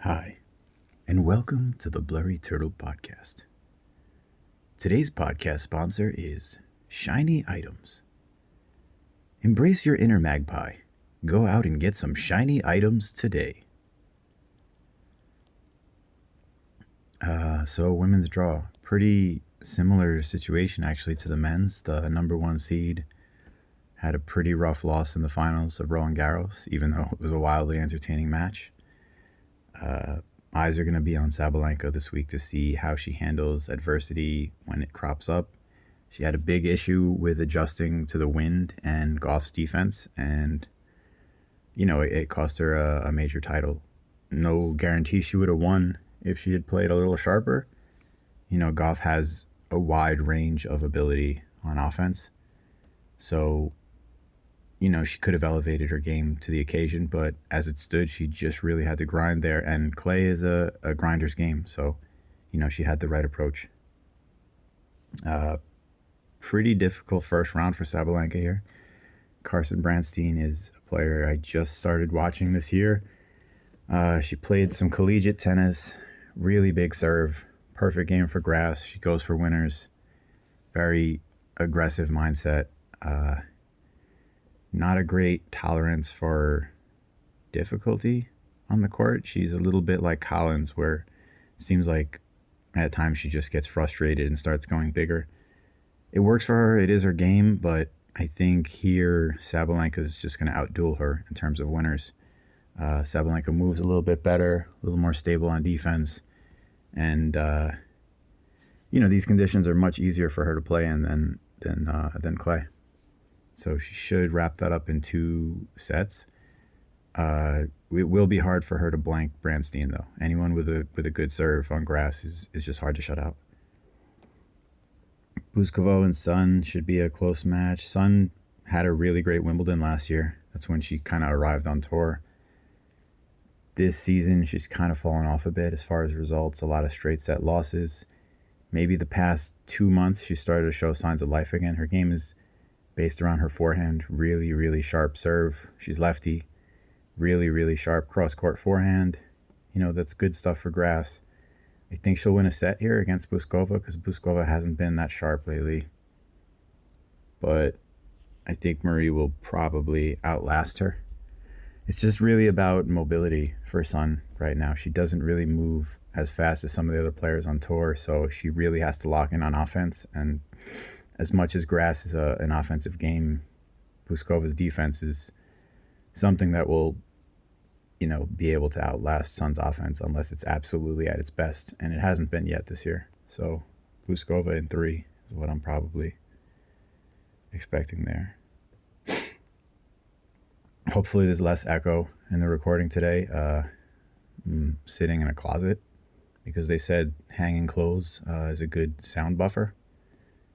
Hi, and welcome to the Blurry Turtle Podcast. Today's podcast sponsor is Shiny Items. Embrace your inner magpie. Go out and get some shiny items today. So women's draw. Pretty similar situation actually to the men's. The number one seed had a pretty rough loss in the finals of Roland Garros, even though it was a wildly entertaining match. Eyes are going to be on Sabalenka this week to see how she handles adversity when it crops up. She had a big issue with adjusting to the wind and Goff's defense, and, it cost her a major title. No guarantee she would have won if she had played a little sharper. Goff has a wide range of ability on offense. So, she could have elevated her game to the occasion, but as it stood, she just really had to grind there. And clay is a grinder's game, so, she had the right approach. Pretty difficult first round for Sabalenka here. Carson Branstine is a player I just started watching this year. She played some collegiate tennis, really big serve, perfect game for grass. She goes for winners, very aggressive mindset. Not a great tolerance for difficulty on the court. She's a little bit like Collins, where it seems like at times she just gets frustrated and starts going bigger. It works for her. It is her game, but I think here Sabalenka is just going to outduel her in terms of winners. Sabalenka moves a little bit better, a little more stable on defense, and these conditions are much easier for her to play in than clay. So she should wrap that up in 2 sets. It will be hard for her to blank Branstine, though. Anyone with a good serve on grass is just hard to shut out. Buscova and Sun should be a close match. Sun had a really great Wimbledon last year. That's when she kind of arrived on tour. This season, she's kind of fallen off a bit as far as results. A lot of straight set losses. Maybe the past 2 months, she started to show signs of life again. Her game is based around her forehand, really, really sharp serve. She's lefty, really, really sharp cross-court forehand. That's good stuff for grass. I think she'll win a set here against Buscova because Buscova hasn't been that sharp lately. But I think Marie will probably outlast her. It's just really about mobility for Sun right now. She doesn't really move as fast as some of the other players on tour, so she really has to lock in on offense. And as much as grass is an offensive game, Buscova's defense is something that will, be able to outlast Sun's offense unless it's absolutely at its best, and it hasn't been yet this year. So Buscova in 3 is what I'm probably expecting there. Hopefully there's less echo in the recording today. I'm sitting in a closet because they said hanging clothes is a good sound buffer.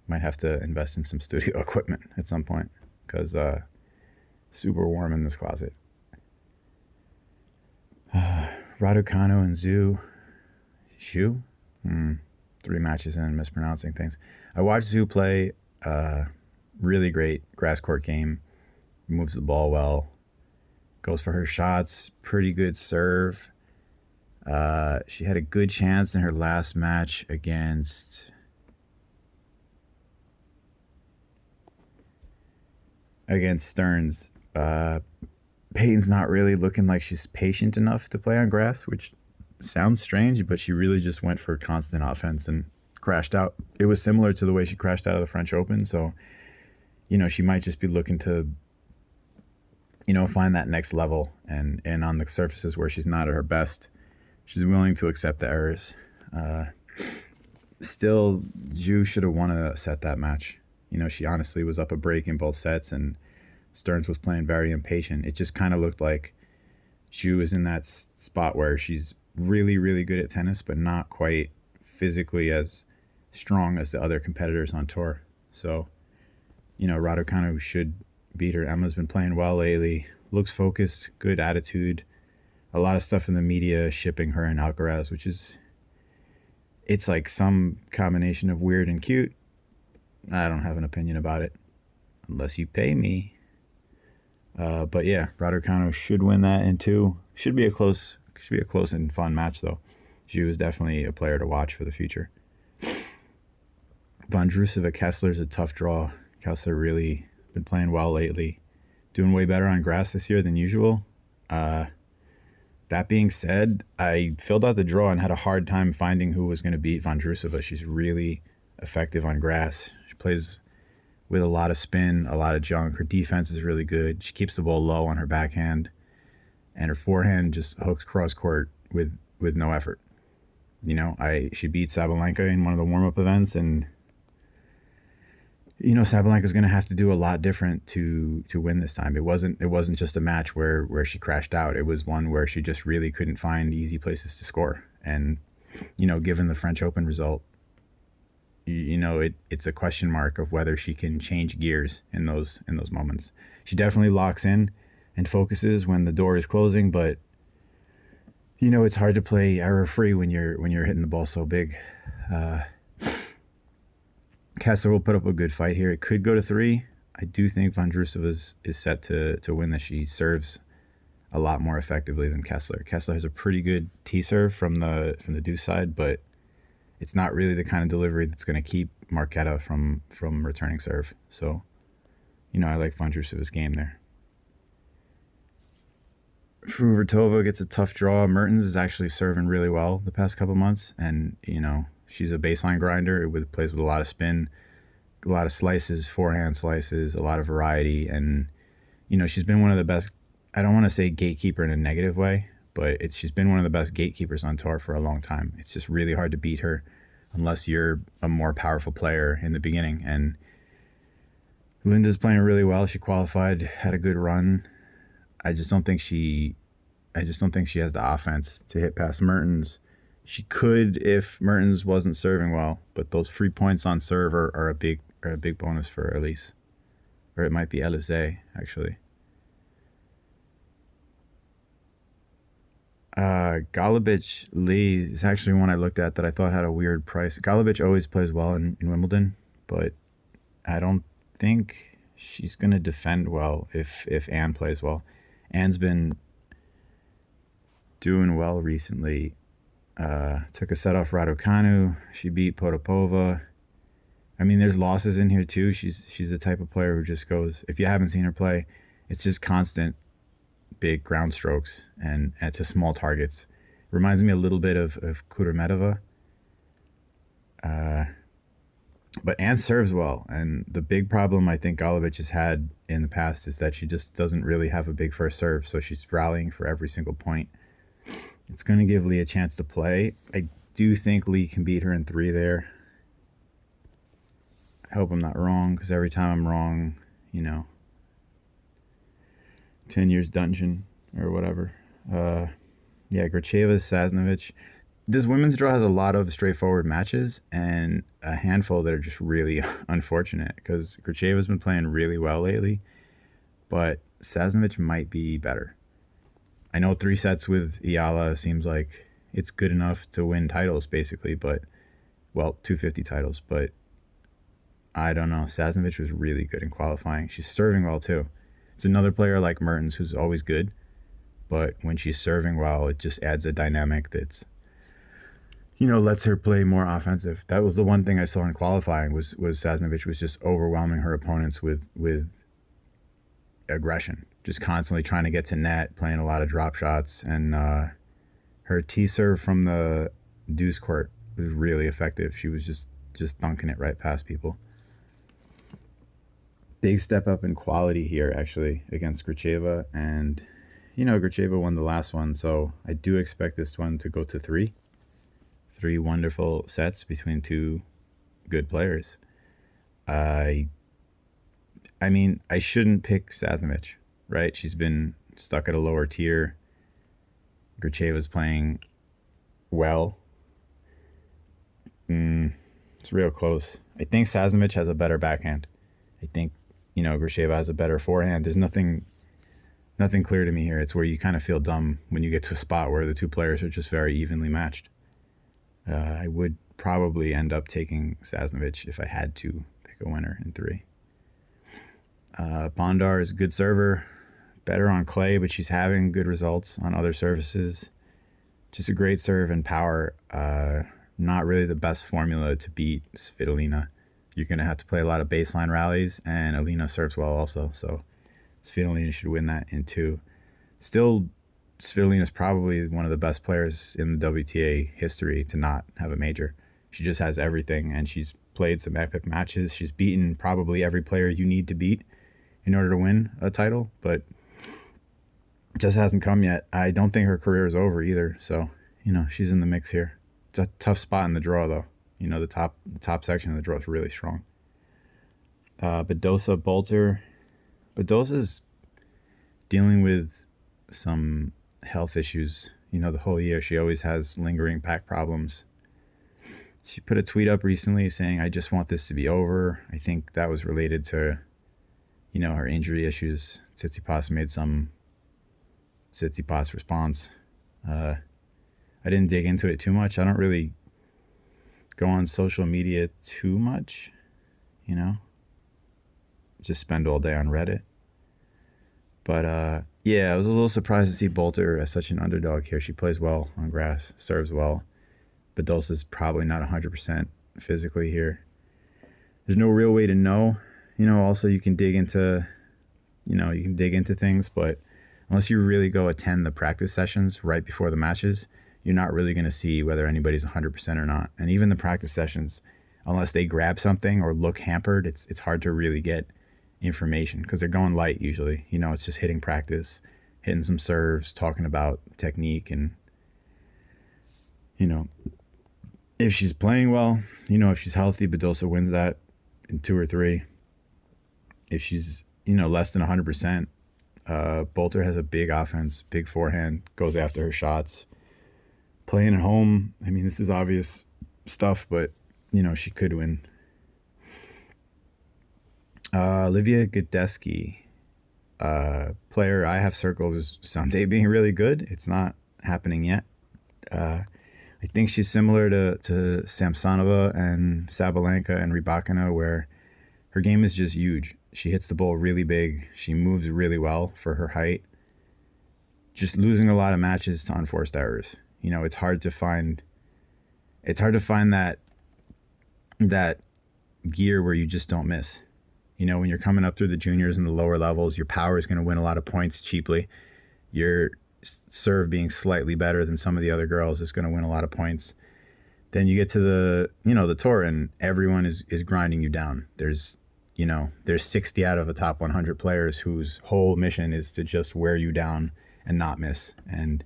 Might have to invest in some studio equipment at some point because super warm in this closet. Raducanu and Zhu. 3 matches in, mispronouncing things. I watched Zhu play. Really great grass court game. Moves the ball well. Goes for her shots. Pretty good serve. She had a good chance in her last match against Stearns. Payton's not really looking like she's patient enough to play on grass, which sounds strange, but she really just went for constant offense and crashed out. It was similar to the way she crashed out of the French Open, so, she might just be looking to, find that next level, and on the surfaces where she's not at her best, she's willing to accept the errors. Still, Zhu should have won a set that match. She honestly was up a break in both sets, and Stearns was playing very impatient. It just kind of looked like Zhu is in that spot where she's really, really good at tennis, but not quite physically as strong as the other competitors on tour. So, Raducanu should beat her. Emma's been playing well lately. Looks focused, good attitude. A lot of stuff in the media shipping her and Alcaraz, which is, it's like some combination of weird and cute. I don't have an opinion about it unless you pay me. But yeah, Raducanu should win that in 2. Should be a close Should be a close and fun match, though. She was definitely a player to watch for the future. Vondrousova Kessler's a tough draw. Kessler really been playing well lately. Doing way better on grass this year than usual. That being said, I filled out the draw and had a hard time finding who was going to beat Vondrousova. She's really effective on grass. She plays with a lot of spin, a lot of junk. Her defense is really good. She keeps the ball low on her backhand. And her forehand just hooks cross court with no effort. You know, she beat Sabalenka in one of the warm-up events, and you know, Sabalenka's going to have to do a lot different to win this time. It wasn't just a match where she crashed out. It was one where she just really couldn't find easy places to score. And, you know, given the French Open result, you know, it's a question mark of whether she can change gears in those moments. She definitely locks in and focuses when the door is closing, but you know, it's hard to play error-free when you're hitting the ball so big. Kessler will put up a good fight here. It could go to 3. I do think Vondrousova is set to win this. She serves a lot more effectively than Kessler. Kessler has a pretty good tee serve from the deuce side, but it's not really the kind of delivery that's going to keep Marketa from returning serve. So, you know, I like Vondrousova's game there. Fruhvirtova gets a tough draw. Mertens is actually serving really well the past couple months, and you know, she's a baseline grinder. It plays with a lot of spin, a lot of slices, forehand slices, a lot of variety, and you know, she's been one of the best. I don't want to say gatekeeper in a negative way, but she's been one of the best gatekeepers on tour for a long time. It's just really hard to beat her unless you're a more powerful player in the beginning. And Linda's playing really well. She qualified, had a good run. I just don't think she has the offense to hit past Mertens. She could if Mertens wasn't serving well, but those free points on serve are a big bonus for Elise, or it might be Elise actually. Golubic Lee is actually one I looked at that I thought had a weird price. Golubic always plays well in Wimbledon, but I don't think she's going to defend well if Anne plays well. Anne's been doing well recently. Took a set off Raducanu. She beat Potapova. I mean, there's losses in here too. She's the type of player who just goes, if you haven't seen her play, it's just constant big ground strokes and to small targets. Reminds me a little bit of Kudermetova. But Anne serves well, and the big problem I think Golubic has had in the past is that she just doesn't really have a big first serve, so she's rallying for every single point. It's going to give Lee a chance to play. I do think Lee can beat her in 3 there. I hope I'm not wrong, because every time I'm wrong, you know, 10 years dungeon or whatever. Yeah, Gracheva, Sasnovich. This women's draw has a lot of straightforward matches and a handful that are just really unfortunate, because Gracheva's been playing really well lately, but Sasnovich might be better. I know 3 sets with Iala seems like it's good enough to win titles, basically, but, well, 250 titles, but I don't know. Sasnovich was really good in qualifying. She's serving well, too. It's another player like Mertens who's always good, but when she's serving well, it just adds a dynamic that's, you know, lets her play more offensive. That was the one thing I saw in qualifying was Sasnovich was just overwhelming her opponents with aggression, just constantly trying to get to net, playing a lot of drop shots, and her tee serve from the deuce court was really effective. She was just dunking it right past people. Big step up in quality here, actually, against Gracheva, and you know, Gracheva won the last one, so I do expect this one to go to 3. 3 wonderful sets between 2 good players. I mean, I shouldn't pick Sasnovich, right? She's been stuck at a lower tier. Gracheva's playing well. It's real close. I think Sasnovich has a better backhand. I think, you know, Gracheva has a better forehand. There's nothing clear to me here. It's where you kind of feel dumb when you get to a spot where the 2 players are just very evenly matched. I would probably end up taking Sasnovich if I had to pick a winner in 3. Bondar is a good server, better on clay, but she's having good results on other surfaces. Just a great serve and power. Not really the best formula to beat Svitolina. You're going to have to play a lot of baseline rallies, and Alina serves well also. So Svitolina should win that in 2. Still, Svitolina is probably one of the best players in the WTA history to not have a major. She just has everything, and she's played some epic matches. She's beaten probably every player you need to beat in order to win a title, but it just hasn't come yet. I don't think her career is over either, so, she's in the mix here. It's a tough spot in the draw, though. The top section of the draw is really strong. Badosa, Boulter. Badosa's dealing with some health issues. The whole year she always has lingering back problems. She put a tweet up recently saying, "I just want this to be over." I think that was related to, her injury issues. Tsitsipas made some Tsitsipas response. I didn't dig into it too much. I don't really go on social media too much, just spend all day on Reddit. But yeah, I was a little surprised to see Boulter as such an underdog here. She plays well on grass, serves well. Badosa's probably not 100% physically here. There's no real way to know. Also you can dig into, things, but unless you really go attend the practice sessions right before the matches, you're not really going to see whether anybody's 100% or not. And even the practice sessions, unless they grab something or look hampered, it's hard to really get information because they're going light usually. It's just hitting practice, hitting some serves, talking about technique, and, if she's playing well, if she's healthy, Badosa wins that in 2 or 3. If she's, less than 100%, Boulter has a big offense, big forehand, goes after her shots. Playing at home, this is obvious stuff, but, she could win. Olivia Gadecki, player I have circled as someday being really good. It's not happening yet. I think she's similar to Samsonova and Sabalenka and Raducanu, where her game is just huge. She hits the ball really big. She moves really well for her height. Just losing a lot of matches to unforced errors. It's hard to find. It's hard to find that gear where you just don't miss. When you're coming up through the juniors and the lower levels, your power is going to win a lot of points cheaply. Your serve being slightly better than some of the other girls is going to win a lot of points. Then you get to the tour, and everyone is grinding you down. There's 60 out of the top 100 players whose whole mission is to just wear you down and not miss. And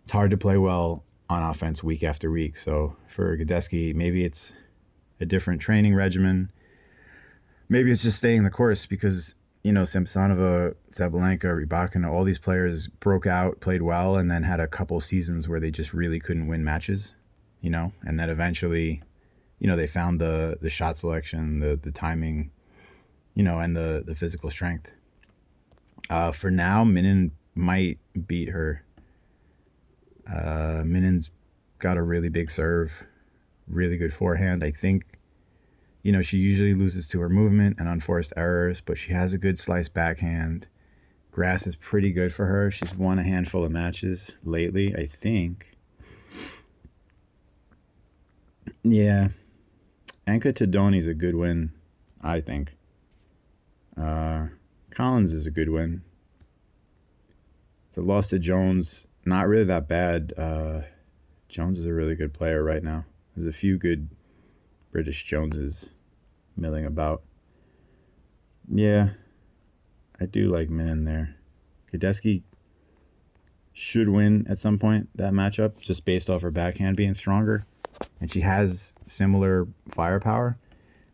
it's hard to play well on offense week after week. So for Gadecki, maybe it's a different training regimen. Maybe it's just staying the course because, Samsonova, Sabalenka, Raducanu, all these players broke out, played well, and then had a couple seasons where they just really couldn't win matches, and then eventually, they found the shot selection, the timing, and the physical strength. For now, Minnen might beat her. Minnen's got a really big serve, really good forehand. I think, she usually loses to her movement and unforced errors, but she has a good slice backhand. Grass is pretty good for her. She's won a handful of matches lately, I think. Yeah. Anka Todoni's a good win, I think. Collins is a good win. The loss to Jones, not really that bad. Jones is a really good player right now. There's a few good British Joneses milling about. Yeah, I do like Minnen there. Gadecki should win at some point that matchup, just based off her backhand being stronger. And she has similar firepower,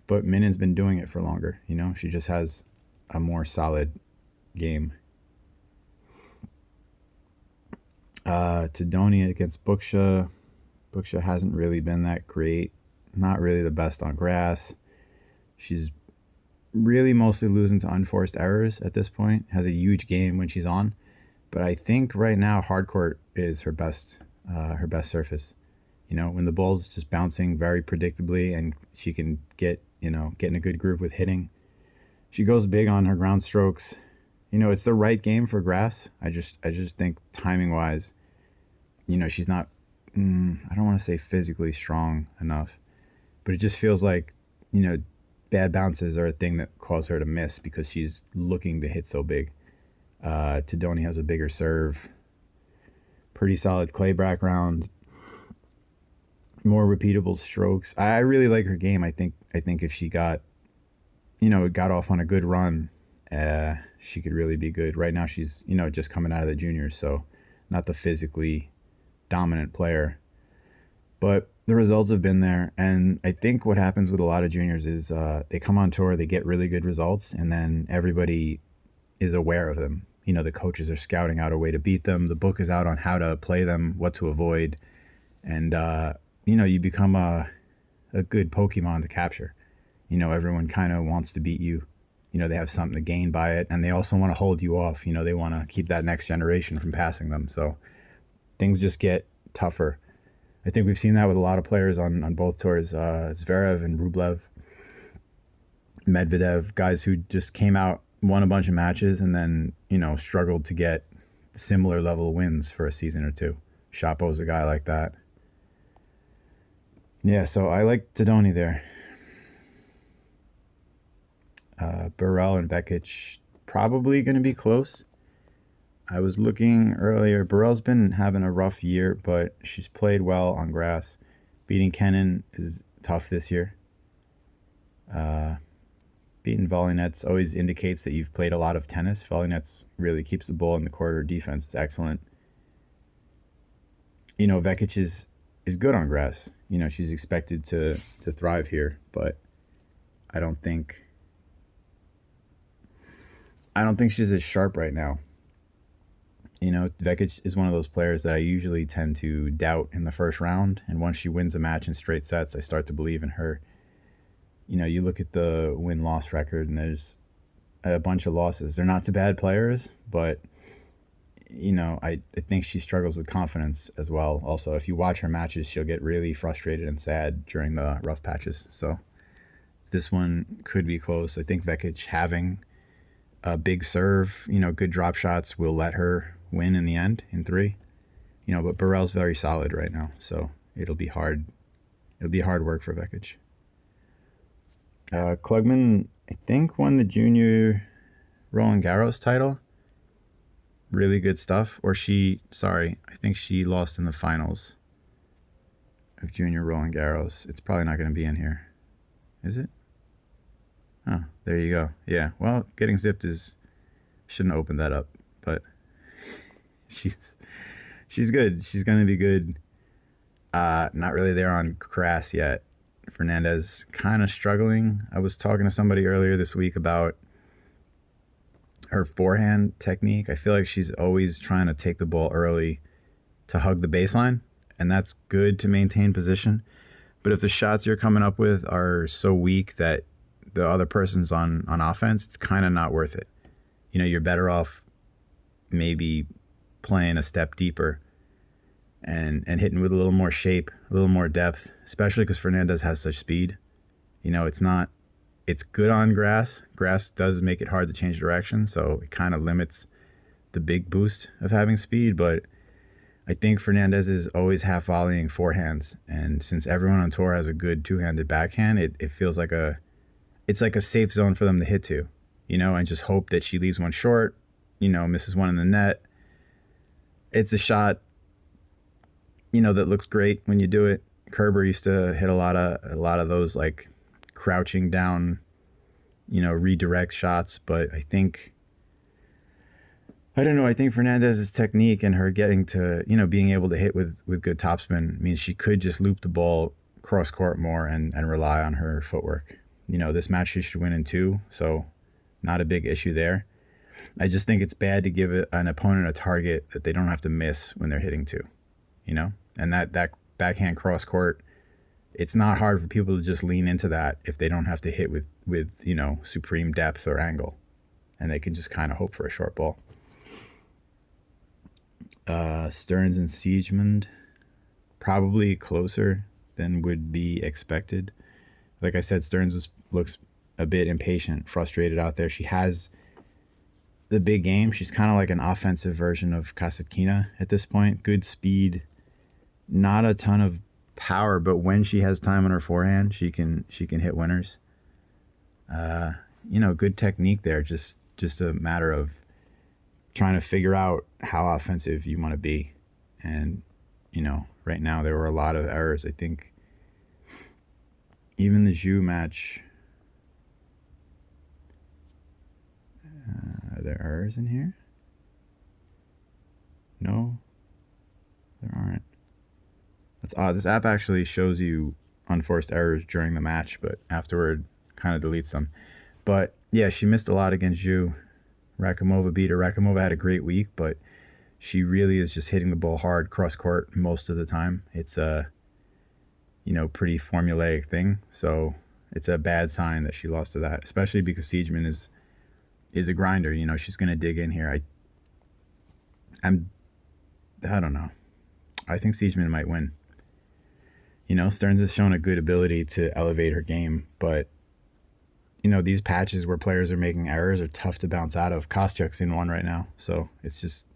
but Minnen's been doing it for longer. She just has a more solid game. Todoni against Bucsa. Bucsa hasn't really been that great. Not really the best on grass. She's really mostly losing to unforced errors at this point. Has a huge game when she's on. But I think right now hard court is her best surface. When the ball's just bouncing very predictably and she can get in a good groove with hitting. She goes big on her ground strokes. It's the right game for grass. I just think timing wise, she's not, I don't want to say physically strong enough, but it just feels like, bad bounces are a thing that cause her to miss because she's looking to hit so big. Todoni has a bigger serve, pretty solid clay background, more repeatable strokes. I really like her game. I think if she got off on a good run, she could really be good. Right now she's, just coming out of the juniors, so not the physically dominant player. But the results have been there, and I think what happens with a lot of juniors is they come on tour, they get really good results, and then everybody is aware of them. The coaches are scouting out a way to beat them. The book is out on how to play them, what to avoid, and you become a good Pokemon to capture. Everyone kind of wants to beat you. They have something to gain by it, and they also want to hold you off. They want to keep that next generation from passing them. So things just get tougher. I think we've seen that with a lot of players on both tours. Zverev and Rublev, Medvedev, guys who just came out, won a bunch of matches, and then, struggled to get similar level wins for a season or two. Shapo's a guy like that. Yeah, so I like Todoni there. Birrell and Vekic probably going to be close. I was looking earlier. Birrell's been having a rough year, but she's played well on grass. Beating Kenin is tough this year. Beating volley nets always indicates that you've played a lot of tennis. Volley nets really keeps the ball in the court. Her defense is excellent. Vekic is good on grass. She's expected to thrive here, but I don't think she's as sharp right now. Vekic is one of those players that I usually tend to doubt in the first round, and once she wins a match in straight sets, I start to believe in her. You look at the win-loss record, and there's a bunch of losses. They're not to bad players, but I think she struggles with confidence as well. Also, if you watch her matches, she'll get really frustrated and sad during the rough patches. So this one could be close. I think Vekic having a big serve, good drop shots will let her win in the end in 3. But Birrell's very solid right now, so it'll be hard. It'll be hard work for Vekic. Klugman, I think, won the junior Roland Garros title. Really good stuff. I think she lost in the finals of junior Roland Garros. It's probably not going to be in here. Is it? Oh, there you go. Yeah, well, getting zipped shouldn't open that up, but she's good. She's going to be good. Not really there on grass yet. Fernandez kind of struggling. I was talking to somebody earlier this week about her forehand technique. I feel like she's always trying to take the ball early to hug the baseline, and that's good to maintain position. But if the shots you're coming up with are so weak that the other person's on offense, it's kind of not worth it. You're better off maybe playing a step deeper and hitting with a little more shape, a little more depth, especially because Fernandez has such speed. It's good on grass. Grass does make it hard to change direction, so it kind of limits the big boost of having speed, but I think Fernandez is always half volleying forehands, and since everyone on tour has a good two-handed backhand, it feels like it's like a safe zone for them to hit to, and just hope that she leaves one short, misses one in the net. It's a shot, that looks great when you do it. Kerber used to hit a lot of those like crouching down, redirect shots, but I think Fernandez's technique and her getting to, being able to hit with good topspin means she could just loop the ball cross court more and rely on her footwork. This match she should win in 2, so not a big issue there. I just think it's bad to give an opponent a target that they don't have to miss when they're hitting 2, and that backhand cross court, it's not hard for people to just lean into that if they don't have to hit with supreme depth or angle, and they can just kind of hope for a short ball. Stearns and Siegemund, probably closer than would be expected. Like I said, Stearns looks a bit impatient, frustrated out there. She has the big game. She's kind of like an offensive version of Kasatkina at this point. Good speed, Not a ton of power, but when she has time on her forehand, she can hit winners. Good technique there. Just a matter of trying to figure out how offensive you want to be. And, right now there were a lot of errors. I think even the Zhu match, are there errors in here? No, there aren't. That's odd. This app actually shows you unforced errors during the match, but afterward kind of deletes them. But yeah, she missed a lot against Zhu. Rakhimova beat her. Rakhimova had a great week, but she really is just hitting the ball hard cross court most of the time. It's a pretty formulaic thing, so it's a bad sign that she lost to that, especially because Siegemund is a grinder. She's going to dig in here. I don't know. I think Siegemund might win. Stearns has shown a good ability to elevate her game, but these patches where players are making errors are tough to bounce out of. Kostyuk's in one right now, so it's just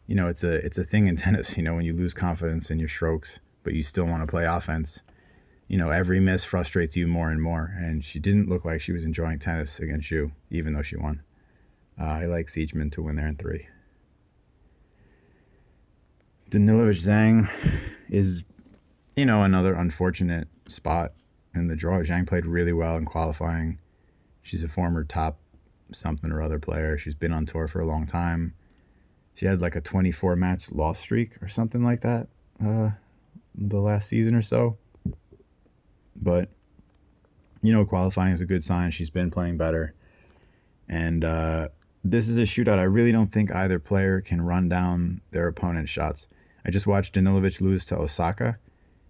it's a thing in tennis. When you lose confidence in your strokes, but you still want to play offense, every miss frustrates you more and more. And she didn't look like she was enjoying tennis against Zhu, even though she won. I like Siegemund to win there in 3. Danilovic Zhang is, another unfortunate spot in the draw. Zhang played really well in qualifying. She's a former top something or other player. She's been on tour for a long time. She had like a 24-match loss streak or something like that the last season or so. But, qualifying is a good sign. She's been playing better. And this is a shootout. I really don't think either player can run down their opponent's shots. I just watched Danilovic lose to Osaka,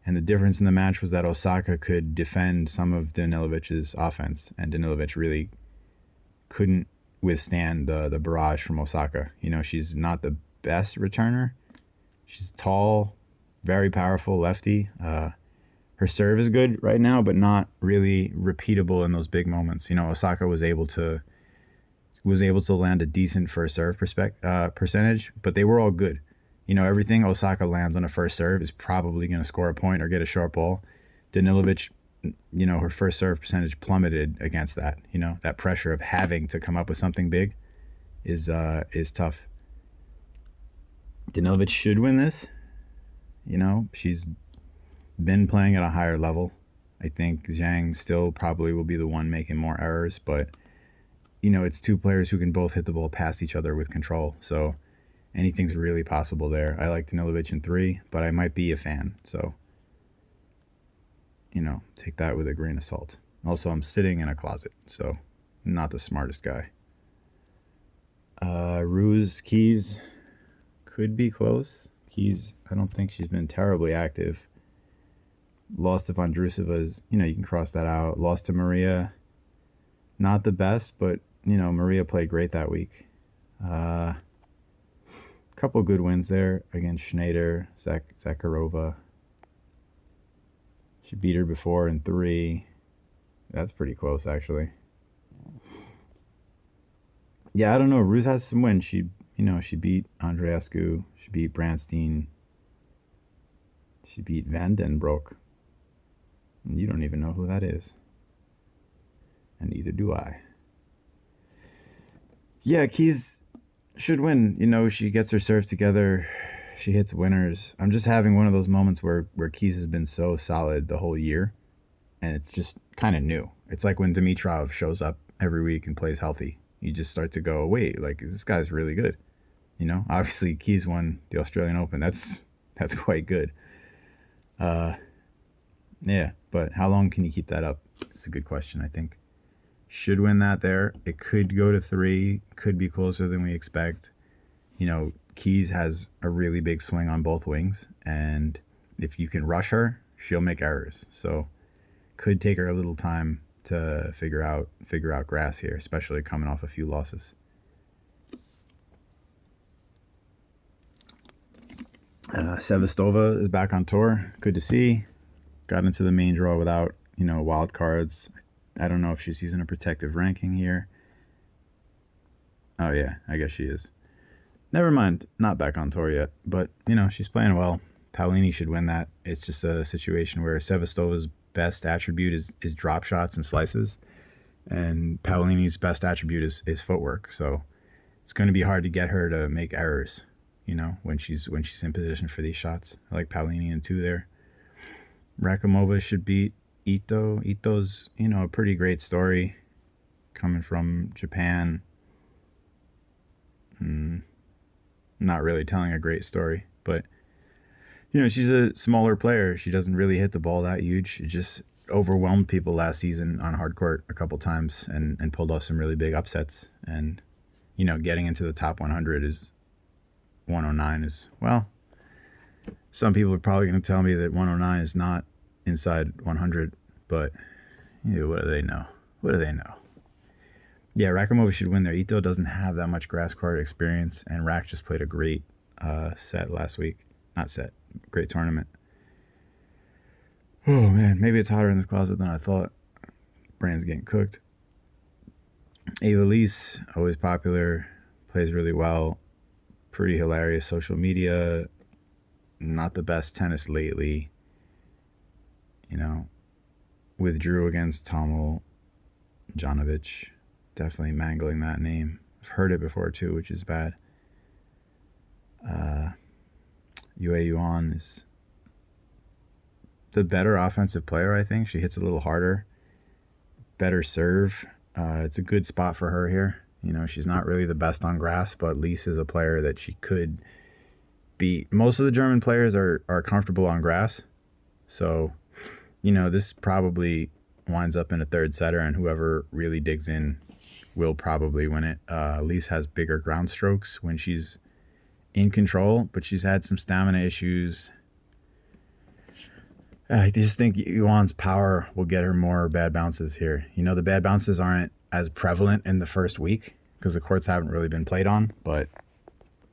and the difference in the match was that Osaka could defend some of Danilovic's offense, and Danilovic really couldn't withstand the barrage from Osaka. She's not the best returner. She's tall, very powerful lefty. Her serve is good right now, but not really repeatable in those big moments. Osaka was able to land a decent first serve percentage, but they were all good. Everything Osaka lands on a first serve is probably going to score a point or get a short ball. Danilovic, her first serve percentage plummeted against that. That pressure of having to come up with something big is tough. Danilovic should win this. She's been playing at a higher level. I think Zhang still probably will be the one making more errors, but it's two players who can both hit the ball past each other with control. So anything's really possible there. I like Danilovic in 3, but I might be a fan. So, take that with a grain of salt. Also, I'm sitting in a closet, so not the smartest guy. Ruse, Keys could be close. Keys, I don't think she's been terribly active. Lost to Vondrousova, you can cross that out. Lost to Maria, not the best, but, Maria played great that week. Couple good wins there against Schneider, Zakharova. She beat her before in 3. That's pretty close, actually. Yeah, I don't know. Ruse has some wins. She beat Andreescu. She beat Branstine. She beat Van Den Broek. And you don't even know who that is. And neither do I. Yeah, Keys should win. She gets her serves together. She hits winners. I'm just having one of those moments where Keys has been so solid the whole year, and it's just kind of new. It's like when Dimitrov shows up every week and plays healthy. You just start to go, wait, like, this guy's really good. Obviously Keys won the Australian Open. That's quite good. Yeah, but how long can you keep that up? It's a good question, I think. Should win that there. It could go to 3, could be closer than we expect. Keys has a really big swing on both wings, and if you can rush her, she'll make errors. So could take her a little time to figure out grass here, especially coming off a few losses. Sevastova is back on tour. Good to see. Got into the main draw without, wild cards. I don't know if she's using a protective ranking here. Oh, yeah, I guess she is. Never mind, not back on tour yet. But, she's playing well. Paolini should win that. It's just a situation where Sevastova's best attribute is drop shots and slices, and Paolini's best attribute is footwork. So it's going to be hard to get her to make errors, when she's in position for these shots. I like Paolini in 2 there. Rakhimova should beat Ito. Ito's, a pretty great story coming from Japan. Not really telling a great story, but she's a smaller player. She doesn't really hit the ball that huge. She just overwhelmed people last season on hard court a couple times and pulled off some really big upsets. And, getting into the top 100 is 109 is, well, some people are probably going to tell me that 109 is not inside 100, but what do they know? What do they know? Yeah, Rakhimova should win there. Ito doesn't have that much grass court experience, and Rak just played a great set last week. Not set, great tournament. Oh, man, maybe it's hotter in this closet than I thought. Brain's getting cooked. Ava Lise, always popular, plays really well. Pretty hilarious social media. Not the best tennis lately. Withdrew against Tomo Janovic. Definitely mangling that name. I've heard it before too, which is bad. Yue Yuan is the better offensive player, I think. She hits a little harder. Better serve. It's a good spot for her here. She's not really the best on grass, but Lise is a player that she could beat. Most of the German players are comfortable on grass. So, this probably winds up in a third setter, and whoever really digs in will probably win it. Lise has bigger ground strokes when she's in control, but she's had some stamina issues. I just think Yuan's power will get her more bad bounces here. The bad bounces aren't as prevalent in the first week because the courts haven't really been played on, but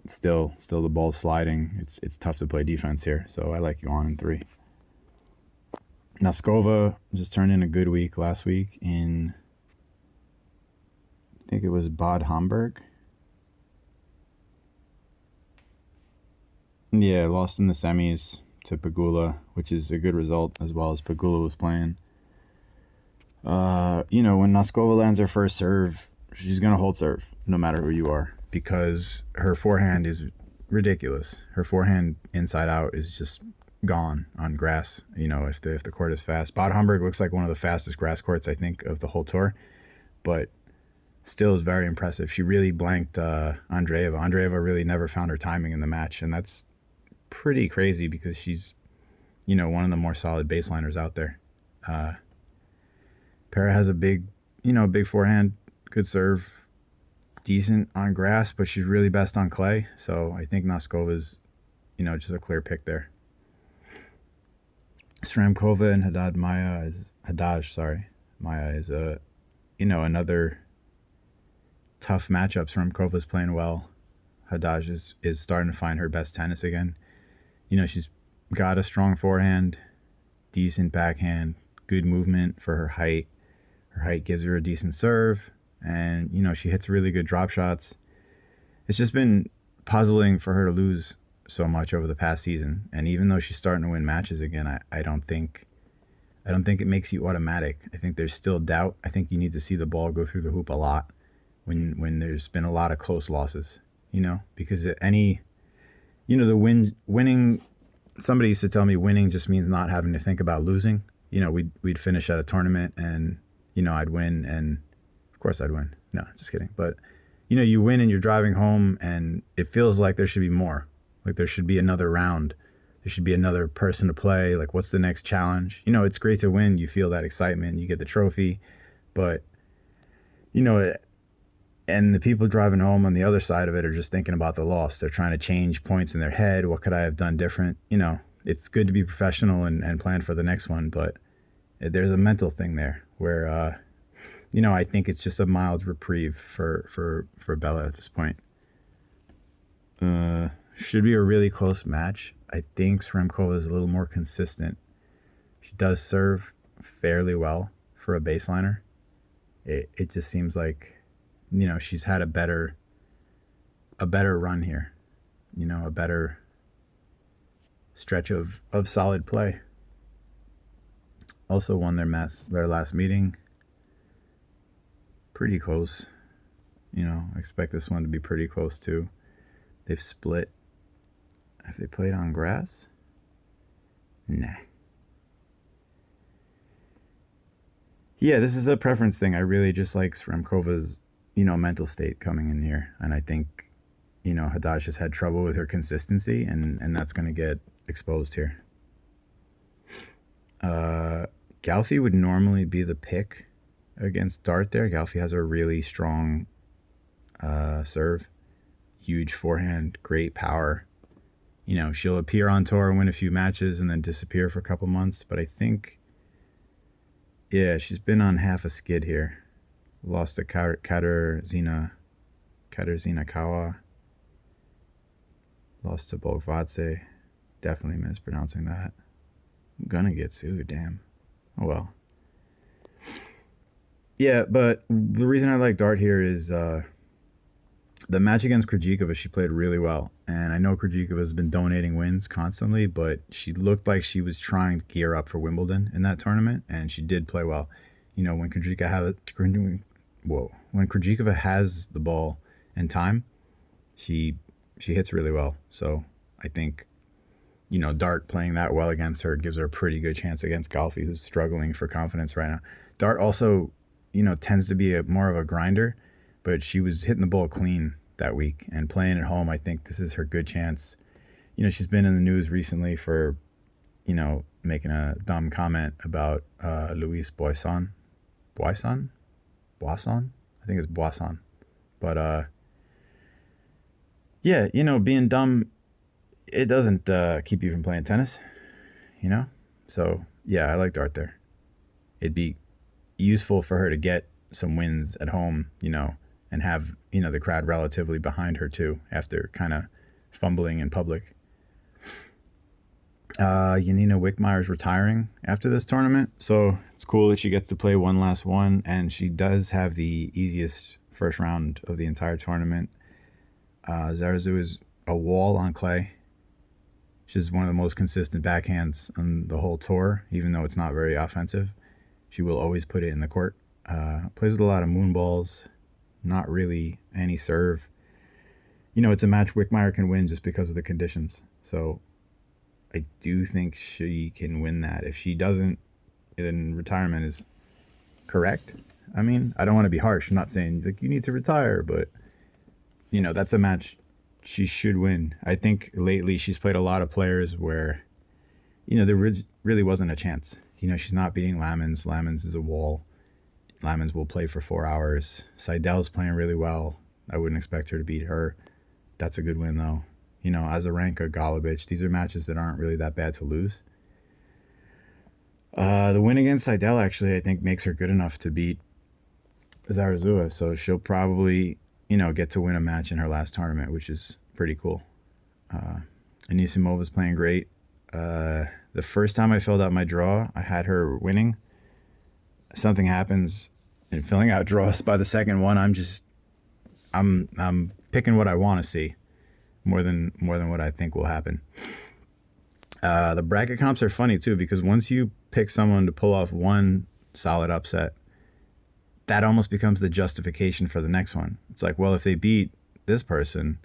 still the ball's sliding. It's tough to play defense here, so I like Yuan in 3. Noskova just turned in a good week last week in, I think it was Bad Homburg. Yeah, lost in the semis to Pegula, which is a good result as well as Pegula was playing. When Noskova lands her first serve, she's going to hold serve no matter who you are because her forehand is ridiculous. Her forehand inside out is just gone on grass, if the court is fast. Bad Homburg looks like one of the fastest grass courts, I think, of the whole tour, but still is very impressive. She really blanked Andreeva. Andreeva really never found her timing in the match, and that's pretty crazy because she's, one of the more solid baseliners out there. Para has a big forehand, good serve, decent on grass, but she's really best on clay. So I think Noskova's, just a clear pick there. Sramkova and Maya is another tough matchup. Sramkova's playing well. Haddad is starting to find her best tennis again. She's got a strong forehand, decent backhand, good movement for her height. Her height gives her a decent serve, and she hits really good drop shots. It's just been puzzling for her to lose so much over the past season, and even though she's starting to win matches again, I don't think it makes you automatic. I think there's still doubt. I think you need to see the ball go through the hoop a lot when there's been a lot of close losses, because winning, somebody used to tell me winning just means not having to think about losing. We'd finish at a tournament and I'd win, and of course I'd win. No, just kidding. But you win and you're driving home and it feels like there should be more. Like there should be another round. There should be another person to play. Like, what's the next challenge? It's great to win. You feel that excitement. You get the trophy. But, and the people driving home on the other side of it are just thinking about the loss. They're trying to change points in their head. What could I have done different? It's good to be professional and plan for the next one. But there's a mental thing there where, I think it's just a mild reprieve for Bella at this point. Should be a really close match. I think Sramkova is a little more consistent. She does serve fairly well for a baseliner. It just seems like, she's had a better run here. A better stretch of solid play. Also won their last meeting. Pretty close. I expect this one to be pretty close too. They've split. Have they played on grass? Nah. Yeah, this is a preference thing. I really just like Sremkova's, mental state coming in here. And I think, Haddad has had trouble with her consistency, and that's going to get exposed here. Galfi would normally be the pick against Dart there. Galfi has a really strong serve. Huge forehand, great power. She'll appear on tour and win a few matches and then disappear for a couple months. But I think, yeah, she's been on half a skid here. Lost to Katerzina Kawa. Lost to Bolgvadze. Definitely mispronouncing that. I'm gonna get sued, damn. Oh well. Yeah, but the reason I like Dart here is the match against Krejcikova, she played really well. And I know Krejcikova has been donating wins constantly, but she looked like she was trying to gear up for Wimbledon in that tournament, and she did play well. When Krejcikova has the ball and time, she hits really well. So I think, Dart playing that well against her gives her a pretty good chance against Galfi, who's struggling for confidence right now. Dart also, tends to be more of a grinder, but she was hitting the ball clean that week and playing at home. I think this is her good chance. She's been in the news recently for, making a dumb comment about Luis Boisson. Boisson? I think it's Boisson. But, yeah, being dumb, it doesn't keep you from playing tennis, So, yeah, I like Dart there. It'd be useful for her to get some wins at home, and have, the crowd relatively behind her too after kind of fumbling in public. Janina Wickmeyer's retiring after this tournament, so it's cool that she gets to play one last one, and she does have the easiest first round of the entire tournament. Zarazu is a wall on clay. She's one of the most consistent backhands on the whole tour, even though it's not very offensive. She will always put it in the court. Plays with a lot of moon balls, not really any serve. It's a match Wickmeyer can win just because of the conditions. So I do think she can win that. If she doesn't, then retirement is correct. I mean, I don't want to be harsh. I'm not saying you need to retire, but that's a match she should win. I think lately she's played a lot of players where, there really wasn't a chance. She's not beating Lamens. Lamens is a wall. Lamens will play for 4 hours. Seidel's playing really well. I wouldn't expect her to beat her. That's a good win, though. Azarenka, Golubic, these are matches that aren't really that bad to lose. The win against Seidel, actually, I think makes her good enough to beat Zarazua. So she'll probably, get to win a match in her last tournament, which is pretty cool. Anisimova's playing great. The first time I filled out my draw, I had her winning. Something happens in filling out draws. By the second one, I'm picking what I want to see more than what I think will happen. The bracket comps are funny too, because once you pick someone to pull off one solid upset, that almost becomes the justification for the next one. It's like, well, if they beat this person,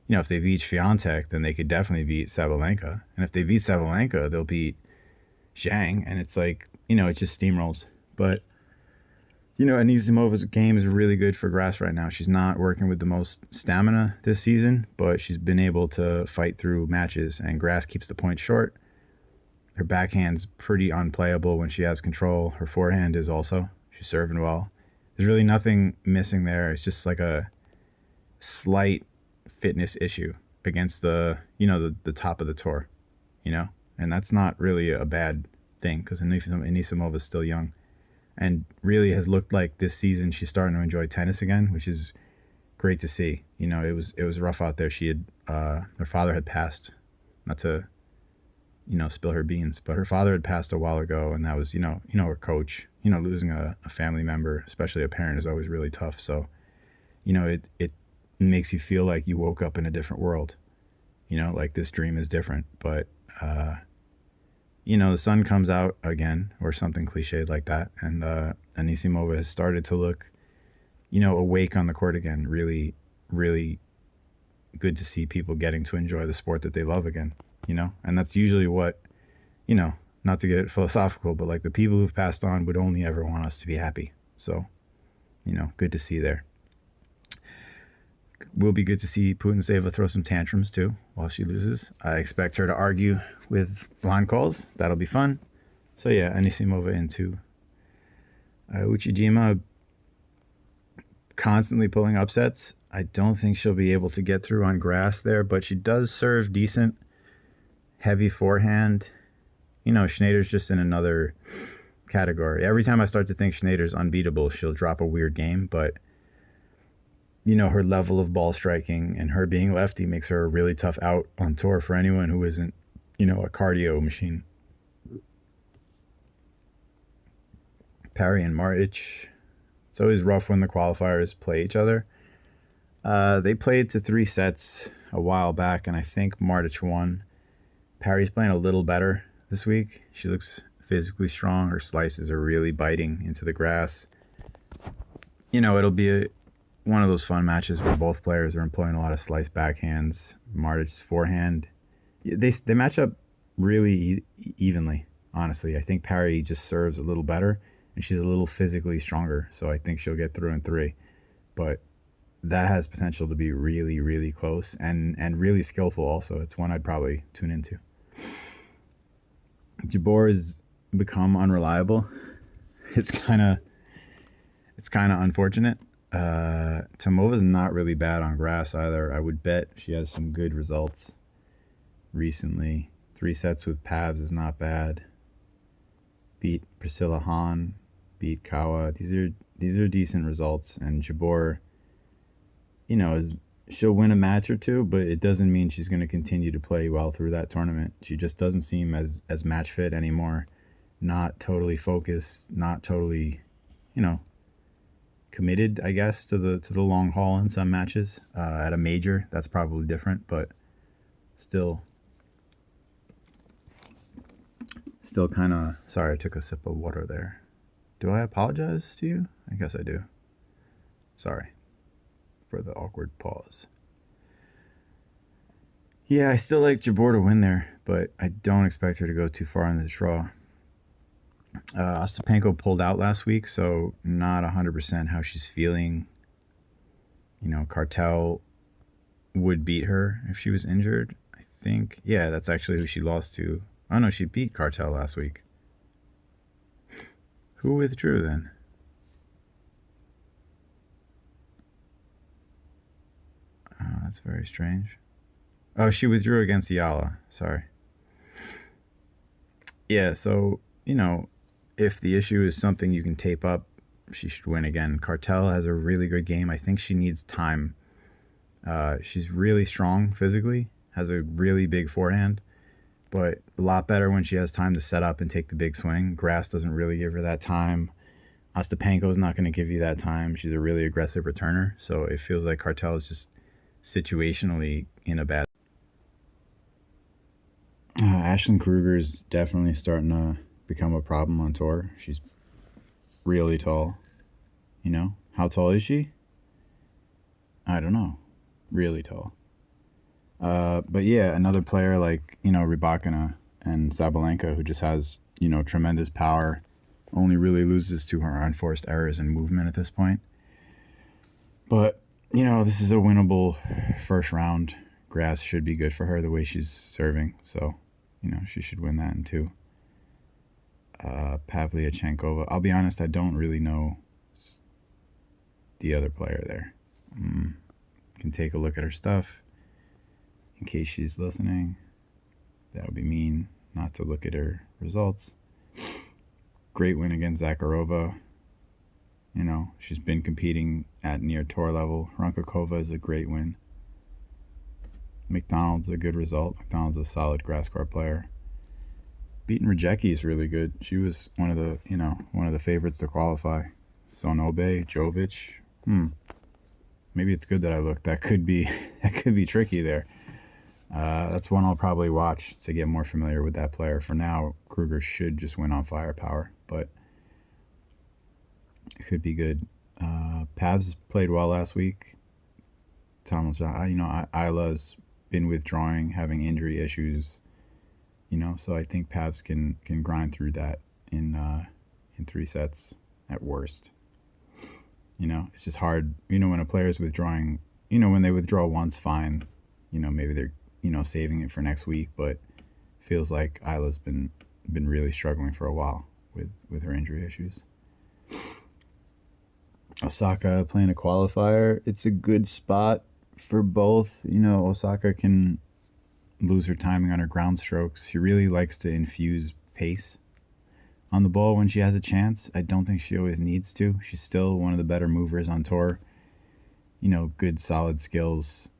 if they beat Swiatek, then they could definitely beat Sabalenka. And if they beat Sabalenka, they'll beat Zhang. And it's like, it just steamrolls. But, Anisimova's game is really good for grass right now. She's not working with the most stamina this season, but she's been able to fight through matches, and grass keeps the point short. Her backhand's pretty unplayable when she has control. Her forehand is also. She's serving well. There's really nothing missing there. It's just like a slight fitness issue against the top of the tour, and that's not really a bad thing, because Anisimova is still young and really has looked like this season she's starting to enjoy tennis again, which is great to see. It was rough out there. She had her father had passed, not to spill her beans, but her father had passed a while ago, and that was her coach. Losing a family member, especially a parent, is always really tough. So it makes you feel like you woke up in a different world, like this dream is different. But The sun comes out again, or something cliched like that, and Anisimova has started to look, awake on the court again. Really, really good to see people getting to enjoy the sport that they love again, and that's usually what, not to get philosophical, but like the people who've passed on would only ever want us to be happy. So, good to see there. Will be good to see Putintseva throw some tantrums too while she loses. I expect her to argue with line calls. That'll be fun. So yeah, Anisimova into Uchijima, constantly pulling upsets. I don't think she'll be able to get through on grass there, but she does serve decent, heavy forehand. Schneider's just in another category. Every time I start to think Schneider's unbeatable, she'll drop a weird game, but her level of ball striking and her being lefty makes her a really tough out on tour for anyone who isn't, a cardio machine. Parry and Maric. It's always rough when the qualifiers play each other. They played to 3 sets a while back, and I think Maric won. Parry's playing a little better this week. She looks physically strong. Her slices are really biting into the grass. It'll be one of those fun matches where both players are employing a lot of slice backhands. Maric's forehand, they match up really evenly, honestly. I think Parry just serves a little better, and she's a little physically stronger, so I think she'll get through in 3. But that has potential to be really, really close and really skillful also. It's one I'd probably tune into. Jabeur has become unreliable. It's kind of unfortunate. Tomova's not really bad on grass either. I would bet she has some good results recently. 3 sets with Pavs is not bad. Beat Priscilla Hahn, beat Kawa. These are decent results, and Jabeur, she'll win a match or two, but it doesn't mean she's going to continue to play well through that tournament. She just doesn't seem as match fit anymore. Not totally focused, not totally, committed, I guess, to the long haul in some matches. At a major, that's probably different, but still kind of... Sorry, I took a sip of water there. Do I apologize to you? I guess I do. Sorry for the awkward pause. Yeah, I still like Jabeur to win there, but I don't expect her to go too far in the draw. Ostapenko pulled out last week, so not 100% how she's feeling. Cartel would beat her if she was injured, I think. Yeah, that's actually who she lost to. Oh, no, she beat Cartel last week. Who withdrew then? Oh, that's very strange. Oh, she withdrew against Yala. Sorry. Yeah, so, if the issue is something you can tape up, she should win again. Cartel has a really good game. I think she needs time. She's really strong physically, has a really big forehand, but a lot better when she has time to set up and take the big swing. Grass doesn't really give her that time. Ostapenko is not going to give you that time. She's a really aggressive returner, so it feels like Cartel is just situationally in a bad... Ashlyn Kruger is definitely starting to become a problem on tour. She's really tall. How tall is she? I don't know. Really tall. But yeah, another player like, Rybakina and Sabalenka, who just has, tremendous power, only really loses to her unforced errors in movement at this point. But, this is a winnable first round. Grass should be good for her the way she's serving. So, she should win that in 2. Pavlyuchenkova. I'll be honest, I don't really know the other player there. Can take a look at her stuff in case she's listening. That would be mean not to look at her results. Great win against Zakharova. She's been competing at near tour level. Rankakova is a great win. McDonald's a good result. McDonald's a solid grass court player. Beating Radecki is really good. She was one of the favorites to qualify. Sonobe, Jovic. Maybe it's good that I looked. That could be tricky there. That's one I'll probably watch to get more familiar with that player. For now, Kruger should just win on firepower, but it could be good. Pavs played well last week. Isla's been withdrawing, having injury issues. So I think Pavs can grind through that in 3 sets at worst. It's just hard. When a player's withdrawing, when they withdraw once, fine. Maybe they're saving it for next week, but feels like Isla's been really struggling for a while with her injury issues. Osaka playing a qualifier. It's a good spot for both. Osaka can lose her timing on her ground strokes. She really likes to infuse pace on the ball when she has a chance. I don't think she always needs to. She's still one of the better movers on tour. Good solid skills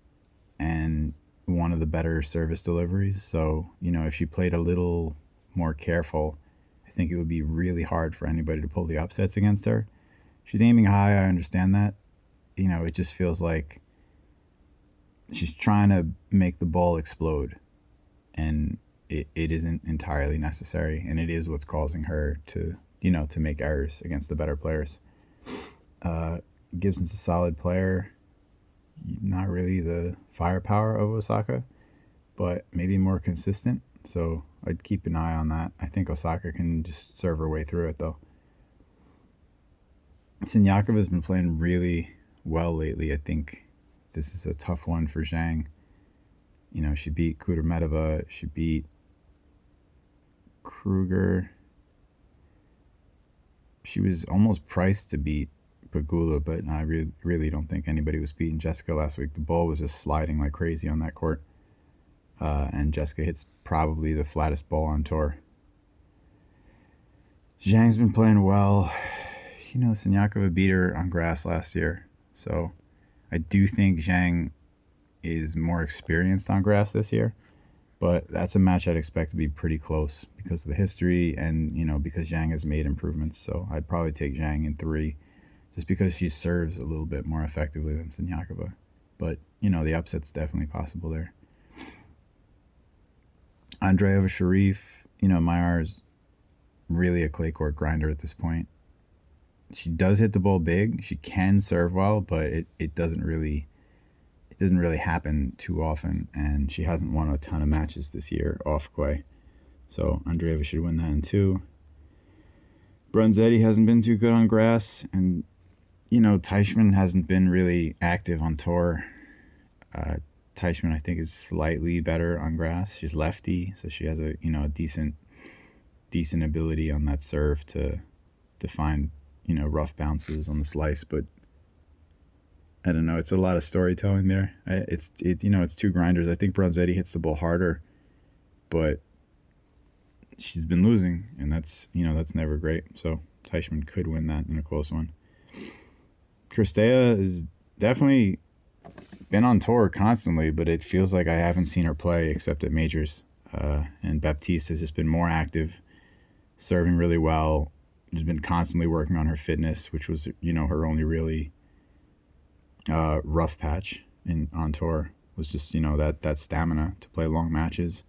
and one of the better service deliveries. So, if she played a little more careful, I think it would be really hard for anybody to pull the upsets against her. She's aiming high, I understand that. It just feels like she's trying to make the ball explode, and it isn't entirely necessary, and it is what's causing her to make errors against the better players. Gibson's a solid player, not really the firepower of Osaka, but maybe more consistent, so I'd keep an eye on that. I think Osaka can just serve her way through it, though. Sinyakova's been playing really well lately. I think this is a tough one for Zhang. She beat Kudermetova. She beat Kruger. She was almost priced to beat Pegula, but I really don't think anybody was beating Jessica last week. The ball was just sliding like crazy on that court. And Jessica hits probably the flattest ball on tour. Zhang's been playing well. Siniakova beat her on grass last year. So I do think Zhang is more experienced on grass this year. But that's a match I'd expect to be pretty close because of the history and, because Zhang has made improvements. So I'd probably take Zhang in 3 just because she serves a little bit more effectively than Siniakova. But, the upset's definitely possible there. Andreeva Sharif, Mayer is really a clay court grinder at this point. She does hit the ball big. She can serve well, but it doesn't really happen too often, and she hasn't won a ton of matches this year off clay. So Andreeva should win that in 2. Brunzetti hasn't been too good on grass, and Teichmann hasn't been really active on tour. Teichmann, I think, is slightly better on grass. She's lefty, so she has a decent ability on that serve to find rough bounces on the slice, but I don't know. It's a lot of storytelling there. It's 2 grinders. I think Brunzetti hits the ball harder, but she's been losing, and that's never great. So Teichmann could win that in a close one. Kirstea is definitely been on tour constantly, but it feels like I haven't seen her play except at majors. And Baptiste has just been more active, serving really well. Has been constantly working on her fitness, which was her only really rough patch on tour was just that stamina to play long matches,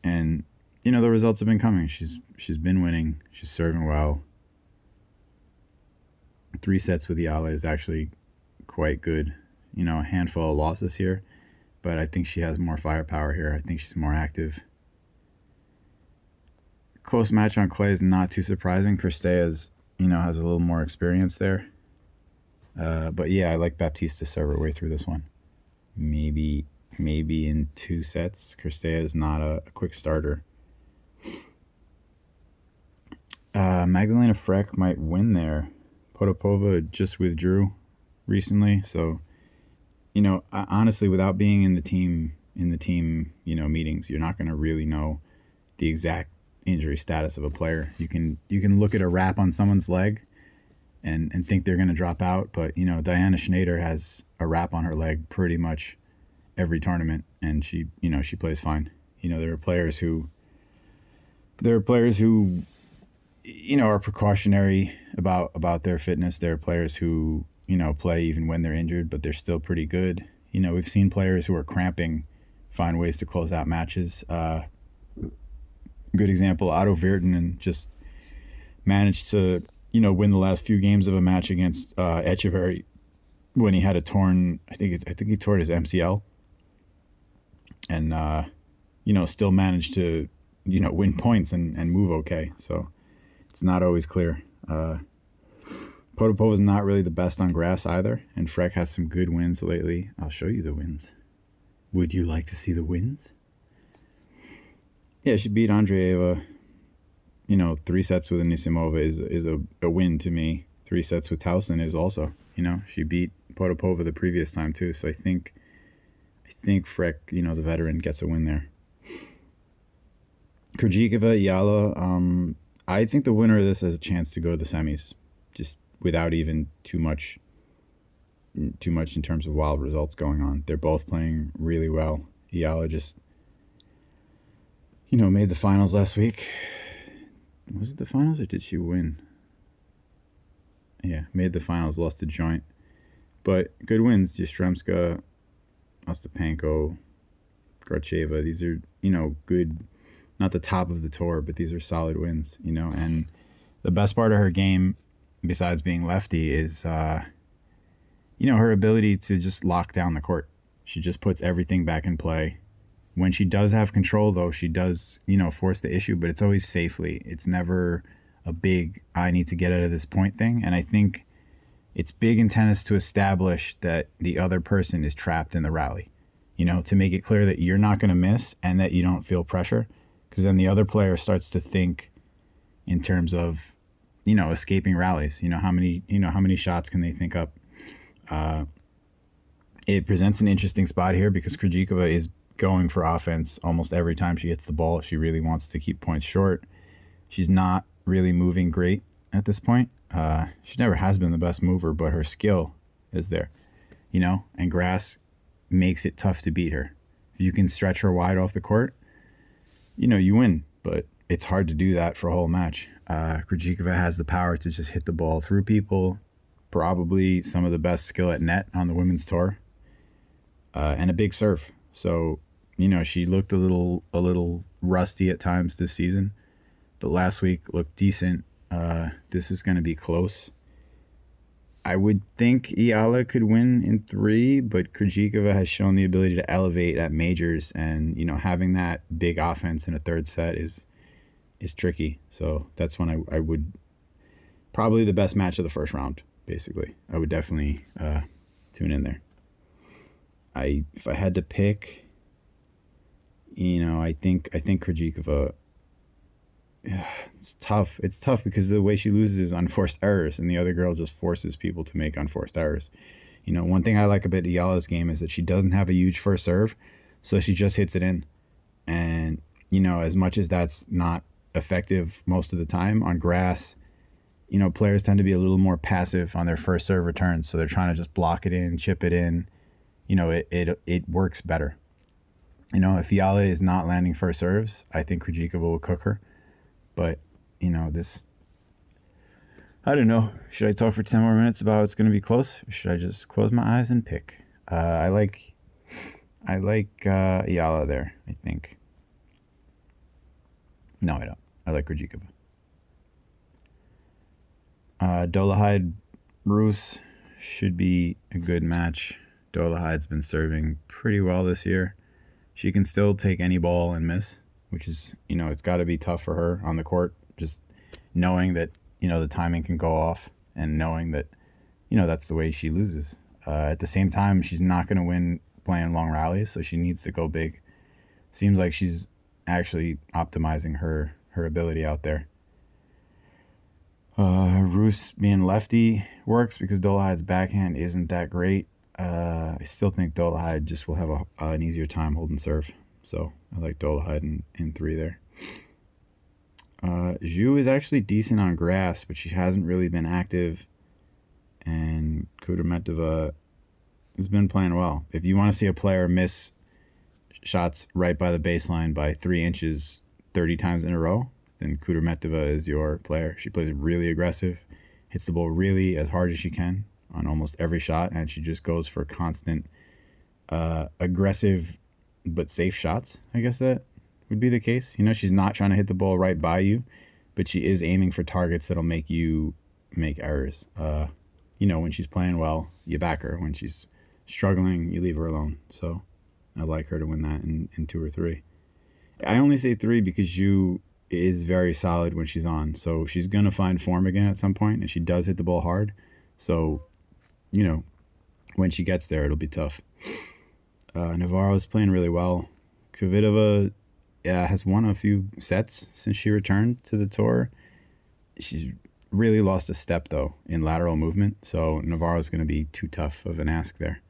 and the results have been coming. She's been winning. She's serving well. 3 sets with Yala is actually quite good. A handful of losses here, but I think she has more firepower here. I think she's more active. Close match on clay is not too surprising. Kirstea has a little more experience there. But yeah, I like Baptiste to serve her way through this one. Maybe in 2 sets. Kirstea is not a quick starter. Magdalena Freck might win there. Potapova just withdrew recently, so honestly, without being in the team meetings, you're not going to really know the exact injury status of a player. You can look at a wrap on someone's leg and think they're going to drop out, but Diana Schneider has a wrap on her leg pretty much every tournament, and she plays fine. There are players who are precautionary about their fitness. There are players who play even when they're injured, but they're still pretty good. We've seen players who are cramping find ways to close out matches. Good example, Otto Virtanen just managed to, win the last few games of a match against Echeverry when he had a torn, I think he tore his MCL, and still managed to, win points and move okay. So it's not always clear. Potapova is not really the best on grass either, and Freck has some good wins lately. I'll show you the wins. Would you like to see the wins? Yeah, she beat Andreeva. 3 sets with Anisimova is a win to me. 3 sets with Towson is also, she beat Potapova the previous time too. So I think Freck, the veteran, gets a win there. Krejcikova, Yala. I think the winner of this has a chance to go to the semis, just without even too much in terms of wild results going on. They're both playing really well. Yala just, made the finals last week. Was it the finals or did she win? Yeah, made the finals, lost to joint. But good wins. Yastremska, Ostapenko, Gracheva. These are, good, not the top of the tour, but these are solid wins, And the best part of her game, besides being lefty, is, her ability to just lock down the court. She just puts everything back in play. When she does have control, though, she does, force the issue, but it's always safely. It's never a big, I need to get out of this point thing. And I think it's big in tennis to establish that the other person is trapped in the rally, to make it clear that you're not going to miss and that you don't feel pressure. Because then the other player starts to think in terms of, escaping rallies. How many shots can they think up? It presents an interesting spot here because Krejcikova is going for offense almost every time she gets the ball. She really wants to keep points short. She's not really moving great at this point. She never has been the best mover, but her skill is there, and grass makes it tough to beat her. If you can stretch her wide off the court, you win, but it's hard to do that for a whole match. Krejcikova has the power to just hit the ball through people, probably some of the best skill at net on the women's tour, and a big serve. So, she looked a little rusty at times this season, but last week looked decent. This is going to be close. I would think Iala could win in 3, but Krejcikova has shown the ability to elevate at majors, and having that big offense in a third set is tricky. So that's when I would probably the best match of the first round. Basically, I would definitely tune in there. If I had to pick, I think Krejcikova. It's tough. It's tough because the way she loses is unforced errors, and the other girl just forces people to make unforced errors. One thing I like about Ayala's game is that she doesn't have a huge first serve, so she just hits it in. And, as much as that's not effective most of the time on grass, players tend to be a little more passive on their first serve returns, so they're trying to just block it in, chip it in. It works better. If Yala is not landing first serves, I think Krejcikova will cook her. But, this, I don't know. Should I talk for 10 more minutes about it's going to be close? Or should I just close my eyes and pick? I like Yala there, I think. No, I don't. I like Krejcikova. Dolehide Ruse should be a good match. Dolahide's been serving pretty well this year. She can still take any ball and miss, which is, it's got to be tough for her on the court, just knowing that, the timing can go off and knowing that, that's the way she loses. At the same time, she's not going to win playing long rallies, so she needs to go big. Seems like she's actually optimizing her ability out there. Ruse being lefty works because Dolahide's backhand isn't that great. I still think Dolehide just will have an easier time holding serve. So I like Dolehide in 3 there. Zhu is actually decent on grass, but she hasn't really been active. And Kudermetova has been playing well. If you want to see a player miss shots right by the baseline by 3 inches 30 times in a row, then Kudermetova is your player. She plays really aggressive, hits the ball really as hard as she can on almost every shot, and she just goes for constant aggressive but safe shots. I guess that would be the case. She's not trying to hit the ball right by you, but she is aiming for targets that'll make you make errors. When she's playing well, you back her. When she's struggling, you leave her alone. So I like her to win that in 2 or 3. I only say 3 because Zhu is very solid when she's on. So she's going to find form again at some point, and she does hit the ball hard. So, when she gets there, it'll be tough. Navarro's playing really well. Kvitova has won a few sets since she returned to the tour. She's really lost a step, though, in lateral movement. So Navarro's going to be too tough of an ask there.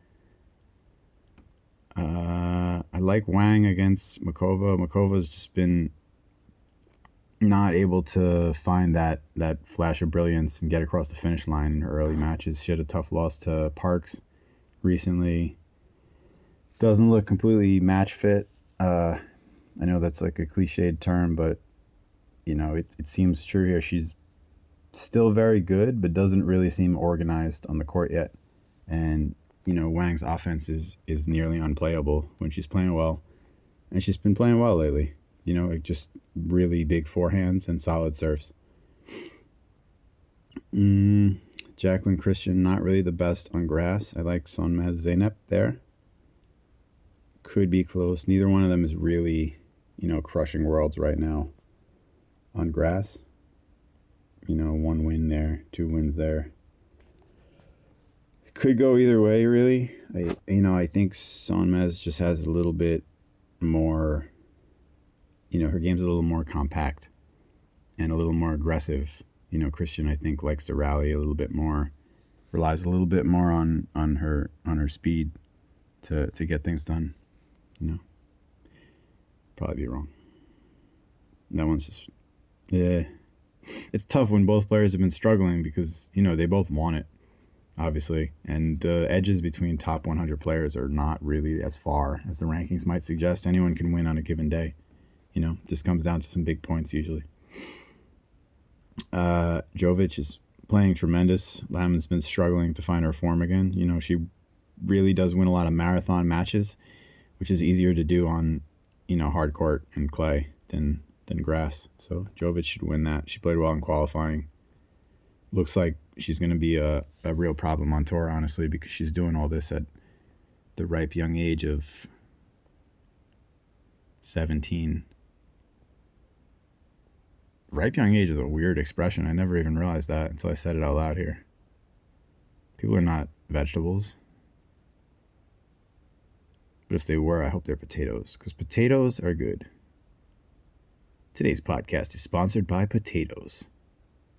I like Wang against Makova. Makova's just been not able to find that flash of brilliance and get across the finish line in her early matches. She had a tough loss to Parks recently. Doesn't look completely match fit. I know that's like a cliched term, but it seems true here. She's still very good, but doesn't really seem organized on the court yet. And Wang's offense is nearly unplayable when she's playing well, and she's been playing well lately. Just really big forehands and solid serves. Jacqueline Christian, not really the best on grass. I like Sonmez Zeynep there. Could be close. Neither one of them is really, crushing worlds right now on grass. 1 win there, 2 wins there. Could go either way, really. I think Sonmez just has a little bit more, her game's a little more compact and a little more aggressive. Christian, I think, likes to rally a little bit more, relies a little bit more on her speed to get things done. Probably be wrong. That one's just, yeah. It's tough when both players have been struggling because, they both want it, obviously. And the edges between top 100 players are not really as far as the rankings might suggest. Anyone can win on a given day. Just comes down to some big points usually. Jovic is playing tremendous. Lamon's been struggling to find her form again. She really does win a lot of marathon matches, which is easier to do on, hard court and clay than grass. So Jovic should win that. She played well in qualifying. Looks like she's going to be a real problem on tour, honestly, because she's doing all this at the ripe young age of 17. Ripe young age is a weird expression. I never even realized that until I said it out loud here. People are not vegetables. But if they were, I hope they're potatoes, because potatoes are good. Today's podcast is sponsored by potatoes.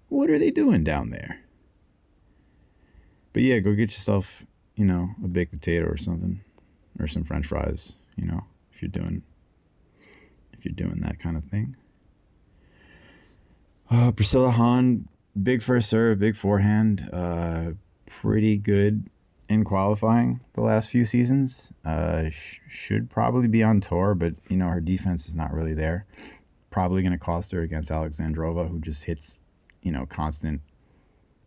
What are they doing down there? But yeah, go get yourself, a baked potato or something, or some French fries, if you're doing that kind of thing. Priscilla Hahn, big first serve, big forehand, pretty good in qualifying the last few seasons. Should probably be on tour, but her defense is not really there. Probably going to cost her against Alexandrova, who just hits, constant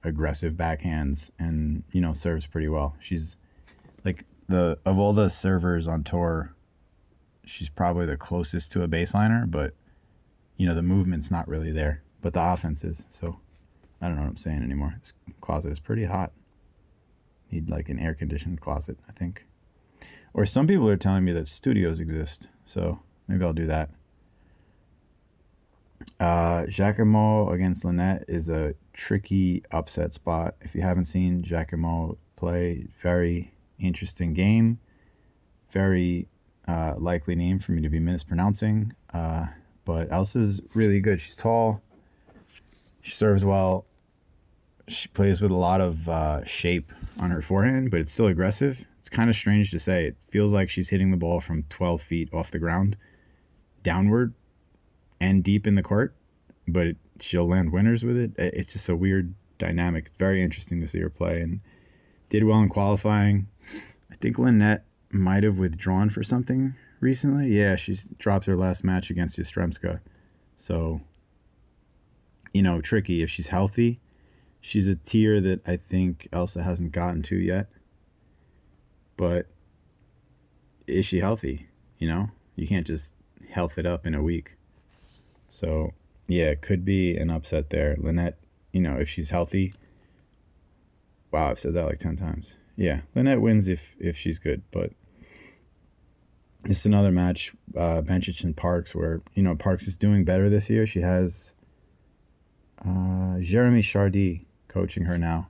aggressive backhands and, serves pretty well. She's like of all the servers on tour, she's probably the closest to a baseliner, but, the movement's not really there, but the offense is. So I don't know what I'm saying anymore. This closet is pretty hot. Need like an air-conditioned closet, I think. Or some people are telling me that studios exist, so maybe I'll do that. Jacquemot against Lynette is a tricky upset spot. If you haven't seen Jacquemot play, very interesting game. Very likely name for me to be mispronouncing. But Elsa's really good. She's tall. She serves well. She plays with a lot of shape on her forehand, but it's still aggressive. It's kind of strange to say. It feels like she's hitting the ball from 12 feet off the ground, downward, and deep in the court, but she'll land winners with it. It's just a weird dynamic. It's very interesting to see her play, and did well in qualifying. I think Lynette might have withdrawn for something recently. Yeah, she's dropped her last match against Yastremska. So, tricky. If she's healthy, she's a tier that I think Elsa hasn't gotten to yet. But is she healthy? You know, you can't just health it up in a week. So, yeah, it could be an upset there. Lynette, if she's healthy. Wow, I've said that like 10 times. Yeah, Lynette wins if she's good, but it's another match, Bencic and Parks, where, Parks is doing better this year. She has Jeremy Chardy coaching her now,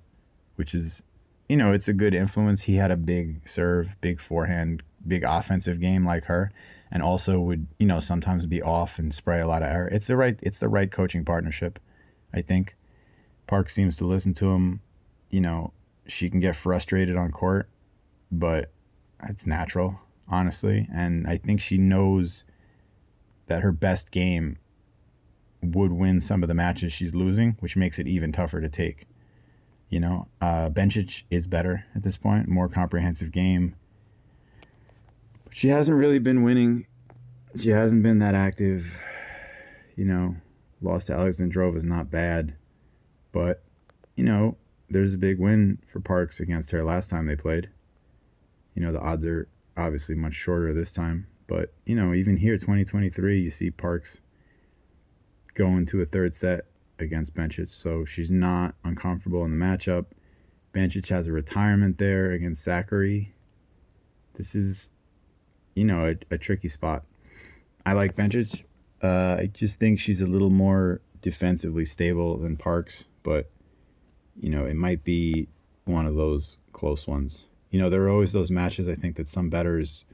which is, it's a good influence. He had a big serve, big forehand, big offensive game like her, and also would, sometimes be off and spray a lot of error. It's the right coaching partnership, I think. Park seems to listen to him. She can get frustrated on court, but it's natural, honestly. And I think she knows that her best game would win some of the matches she's losing, which makes it even tougher to take. Bencic is better at this point, more comprehensive game. But she hasn't really been winning. She hasn't been that active. Lost to Alexandrova is not bad. But, there's a big win for Parks against her last time they played. The odds are obviously much shorter this time. But, even here, 2023, you see Parks going to a third set against Bencic. So she's not uncomfortable in the matchup. Bencic has a retirement there against Zachary. This is, a tricky spot. I like Bencic. I just think she's a little more defensively stable than Parks. But, it might be one of those close ones. There are always those matches, I think, that some bettors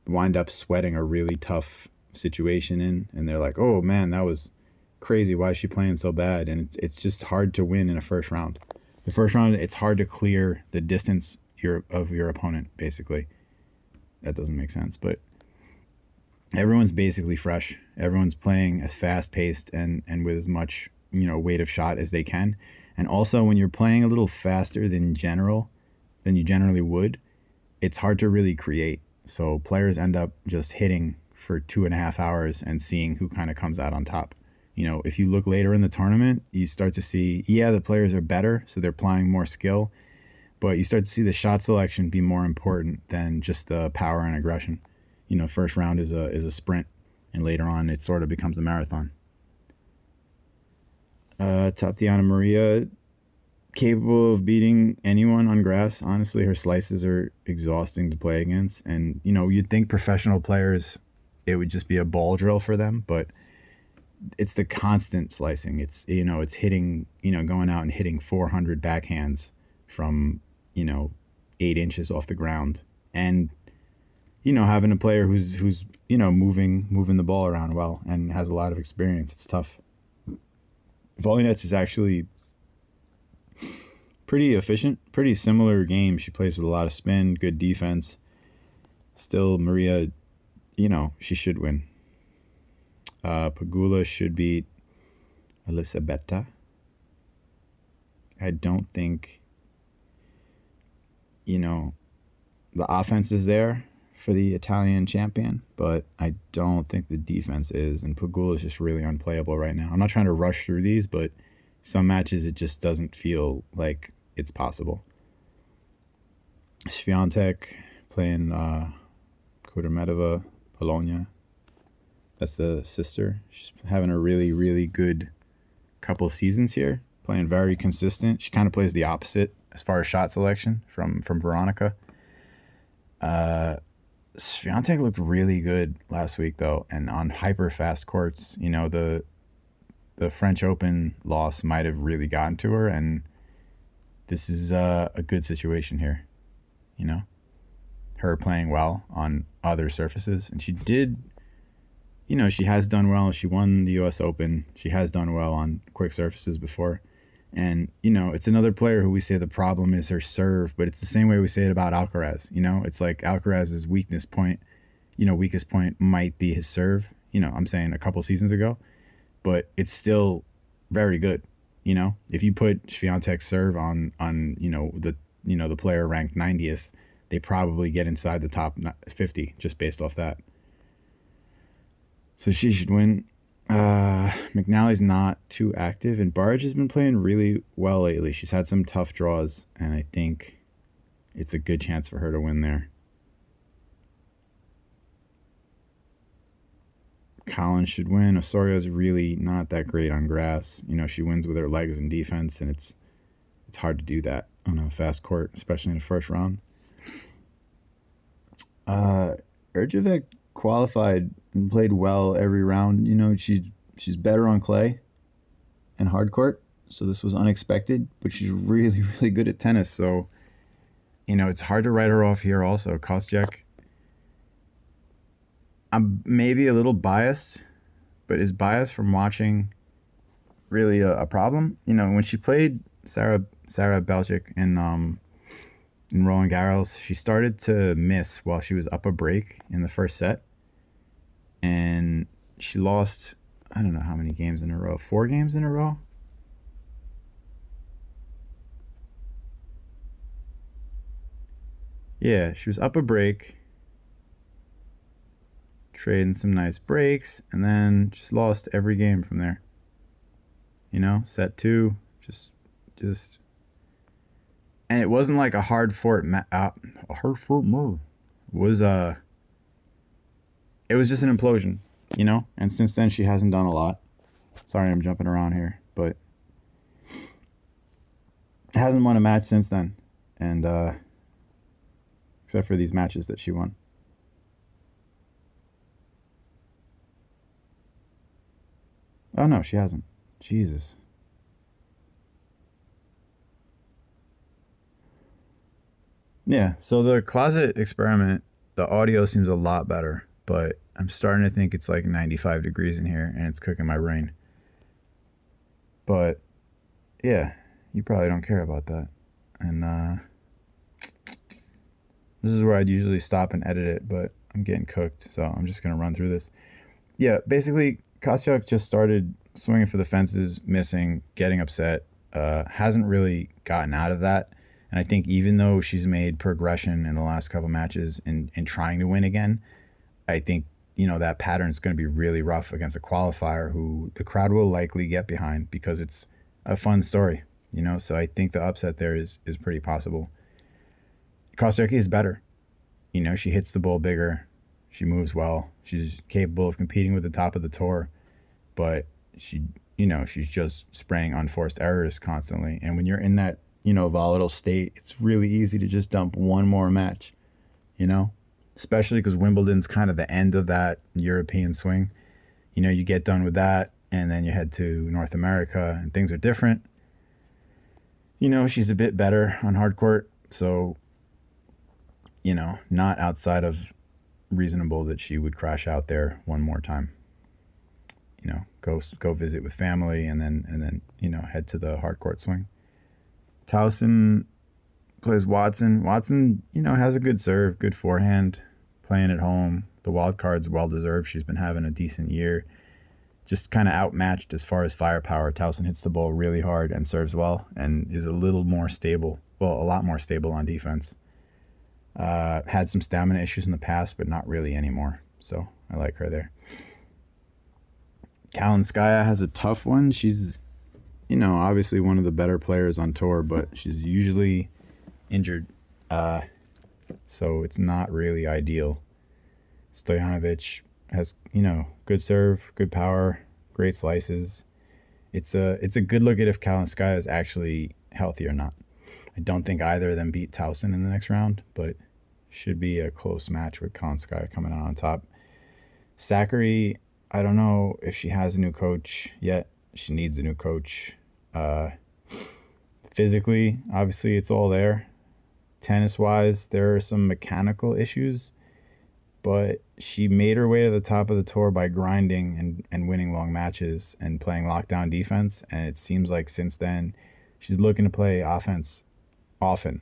wind up sweating a really tough situation in. And they're like, oh, man, that was crazy. Why is she playing so bad? And it's just hard to win in a first round. The first round, it's hard to clear the distance of your opponent, basically. That doesn't make sense. But everyone's basically fresh. Everyone's playing as fast-paced and with as much, weight of shot as they can. And also, when you're playing a little faster than you generally would, it's hard to really create. So players end up just hitting for 2.5 hours and seeing who kind of comes out on top. If you look later in the tournament, you start to see, the players are better, so they're applying more skill, but you start to see the shot selection be more important than just the power and aggression. First round is a sprint, and later on it sort of becomes a marathon. Tatiana Maria, capable of beating anyone on grass. Honestly, her slices are exhausting to play against, and you'd think professional players, it would just be a ball drill for them, but it's the constant slicing. It's it's hitting, going out and hitting 400 backhands from 8 inches off the ground, and having a player who's moving the ball around well and has a lot of experience. It's tough. Volley nets is actually pretty efficient, pretty similar game. She plays with a lot of spin, good defense. Still, Maria, she should win. Pegula should beat Elisabetta. I don't think, the offense is there for the Italian champion, but I don't think the defense is, and Pegula is just really unplayable right now. I'm not trying to rush through these, but some matches it just doesn't feel like it's possible. Swiatek playing Kudermetova, Polonia. That's the sister. She's having a really, really good couple seasons here, playing very consistent. She kind of plays the opposite as far as shot selection from Veronica. Swiatek looked really good last week, though, and on hyper-fast courts. The French Open loss might have really gotten to her, and this is a good situation here. Her playing well on other surfaces, and she did, she has done well. She won the U.S. Open. She has done well on quick surfaces before. And, it's another player who we say the problem is her serve, but it's the same way we say it about Alcaraz. It's like Alcaraz's weakest point might be his serve, I'm saying a couple seasons ago, but it's still very good. If you put Swiatek's serve on the player ranked 90th, they probably get inside the top 50 just based off that. So she should win. McNally's not too active, and Barge has been playing really well lately. She's had some tough draws, and I think it's a good chance for her to win there. Collins should win. Osorio's really not that great on grass. She wins with her legs and defense, and it's hard to do that on a fast court, especially in the first round. Erjevec qualified and played well every round. She's better on clay and hard court, so this was unexpected, but she's really, really good at tennis. So, it's hard to write her off here also. Kostyuk, I'm maybe a little biased, but is bias from watching really a problem? When she played Sarah Belchik in Roland Garros, she started to miss while she was up a break in the first set, and she lost, I don't know how many games in a row, 4 games in a row. Yeah, she was up a break, trading some nice breaks, and then just lost every game from there. Set 2, just, and it wasn't like a hard fought move. It was just an implosion, And since then, she hasn't done a lot. Sorry, I'm jumping around here, but hasn't won a match since then, and except for these matches that she won. Oh no, she hasn't. Jesus. Yeah, so the closet experiment, the audio seems a lot better, but I'm starting to think it's like 95 degrees in here and it's cooking my brain. But yeah, you probably don't care about that. And this is where I'd usually stop and edit it, but I'm getting cooked, so I'm just going to run through this. Yeah, basically, Kostyuk just started swinging for the fences, missing, getting upset. Hasn't really gotten out of that. And I think even though she's made progression in the last couple matches in trying to win again, I think, that pattern's going to be really rough against a qualifier who the crowd will likely get behind because it's a fun story, So I think the upset there is pretty possible. Kostyuk is better. She hits the ball bigger. She moves well. She's capable of competing with the top of the tour, but she's just spraying unforced errors constantly. And when you're in that, volatile state, it's really easy to just dump one more match, especially because Wimbledon's kind of the end of that European swing. You get done with that and then you head to North America and things are different. She's a bit better on hard court, so, not outside of reasonable that she would crash out there one more time. Go visit with family and then head to the hard court swing. Towson plays Watson. Watson, has a good serve, good forehand, playing at home. The wild card's well-deserved. She's been having a decent year. Just kind of outmatched as far as firepower. Towson hits the ball really hard and serves well and is a little more stable. Well, a lot more stable on defense. Had some stamina issues in the past, but not really anymore. So I like her there. Kalinskaya has a tough one. She's obviously one of the better players on tour, but she's usually injured. So it's not really ideal. Stojanovic has, good serve, good power, great slices. It's a good look at if Kalinskaya is actually healthy or not. I don't think either of them beat Towson in the next round, but should be a close match with Kalinskaya coming out on top. Sakkari, I don't know if she has a new coach yet. She needs a new coach. Physically, obviously, it's all there. Tennis-wise, there are some mechanical issues, but she made her way to the top of the tour by grinding and winning long matches and playing lockdown defense, and it seems like since then she's looking to play offense often,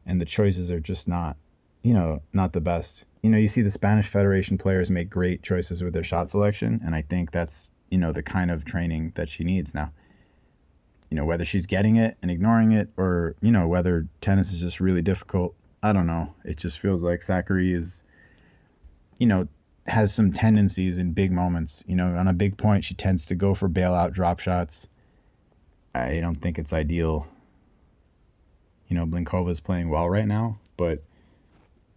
and the choices are just not the best. You see the Spanish Federation players make great choices with their shot selection, and I think that's, the kind of training that she needs now. Whether she's getting it and ignoring it or, whether tennis is just really difficult, I don't know. It just feels like Sakkari is, has some tendencies in big moments. On a big point, she tends to go for bailout drop shots. I don't think it's ideal. Blinkova's playing well right now, but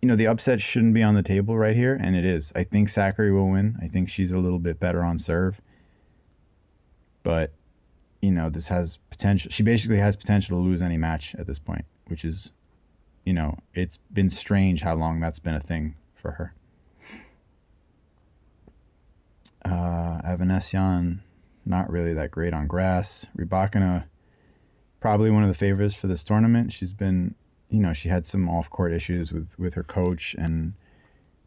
the upset shouldn't be on the table right here, and it is. I think Sakkari will win. I think she's a little bit better on serve. But, this has potential. She basically has potential to lose any match at this point, which is, it's been strange how long that's been a thing for her. Evanesyan, not really that great on grass. Rybakina, probably one of the favorites for this tournament. She's been, she had some off-court issues with her coach and,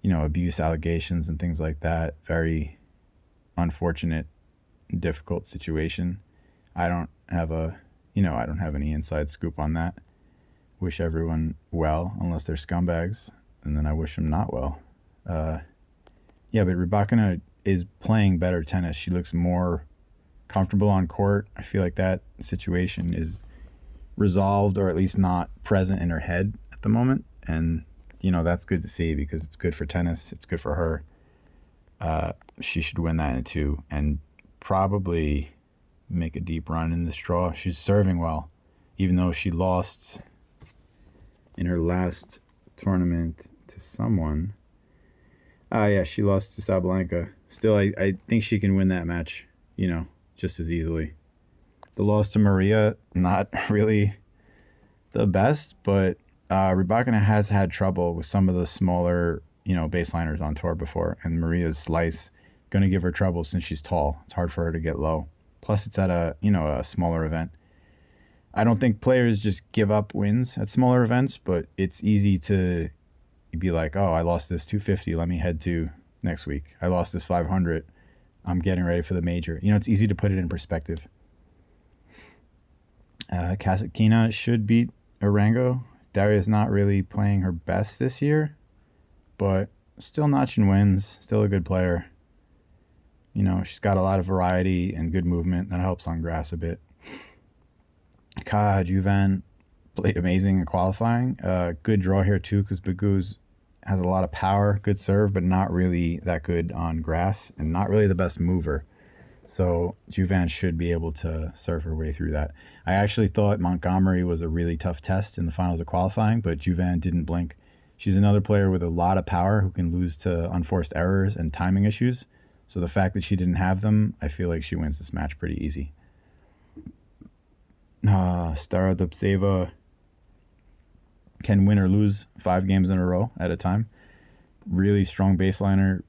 abuse allegations and things like that. Very unfortunate, difficult situation. I don't have any inside scoop on that. Wish everyone well, unless they're scumbags, and then I wish them not well. But Rybakina is playing better tennis. She looks more comfortable on court. I feel like that situation is resolved, or at least not present in her head at the moment. And, that's good to see, because it's good for tennis. It's good for her. She should win that in 2 and probably make a deep run in this draw. She's serving well, even though she lost in her last tournament to someone. She lost to Sabalenka. Still, I think she can win that match, just as easily. The loss to Maria, not really the best, but Rybakina has had trouble with some of the smaller, baseliners on tour before, and Maria's slice going to give her trouble since she's tall. It's hard for her to get low. Plus, it's at a smaller event. I don't think players just give up wins at smaller events, but it's easy to be like, oh, I lost this 250. Let me head to next week. I lost this 500. I'm getting ready for the major. It's easy to put it in perspective. Kasatkina should beat Arango. Daria's not really playing her best this year, but still notching wins. Still a good player. She's got a lot of variety and good movement. That helps on grass a bit. Juvan played amazing in qualifying. Good draw here too, because Baguz has a lot of power, good serve, but not really that good on grass, and not really the best mover. So Juvan should be able to serve her way through that. I actually thought Montgomery was a really tough test in the finals of qualifying, but Juvan didn't blink. She's another player with a lot of power who can lose to unforced errors and timing issues. So the fact that she didn't have them, I feel like she wins this match pretty easy. Starodubtseva can win or lose 5 games in a row at a time. Really strong baseliner.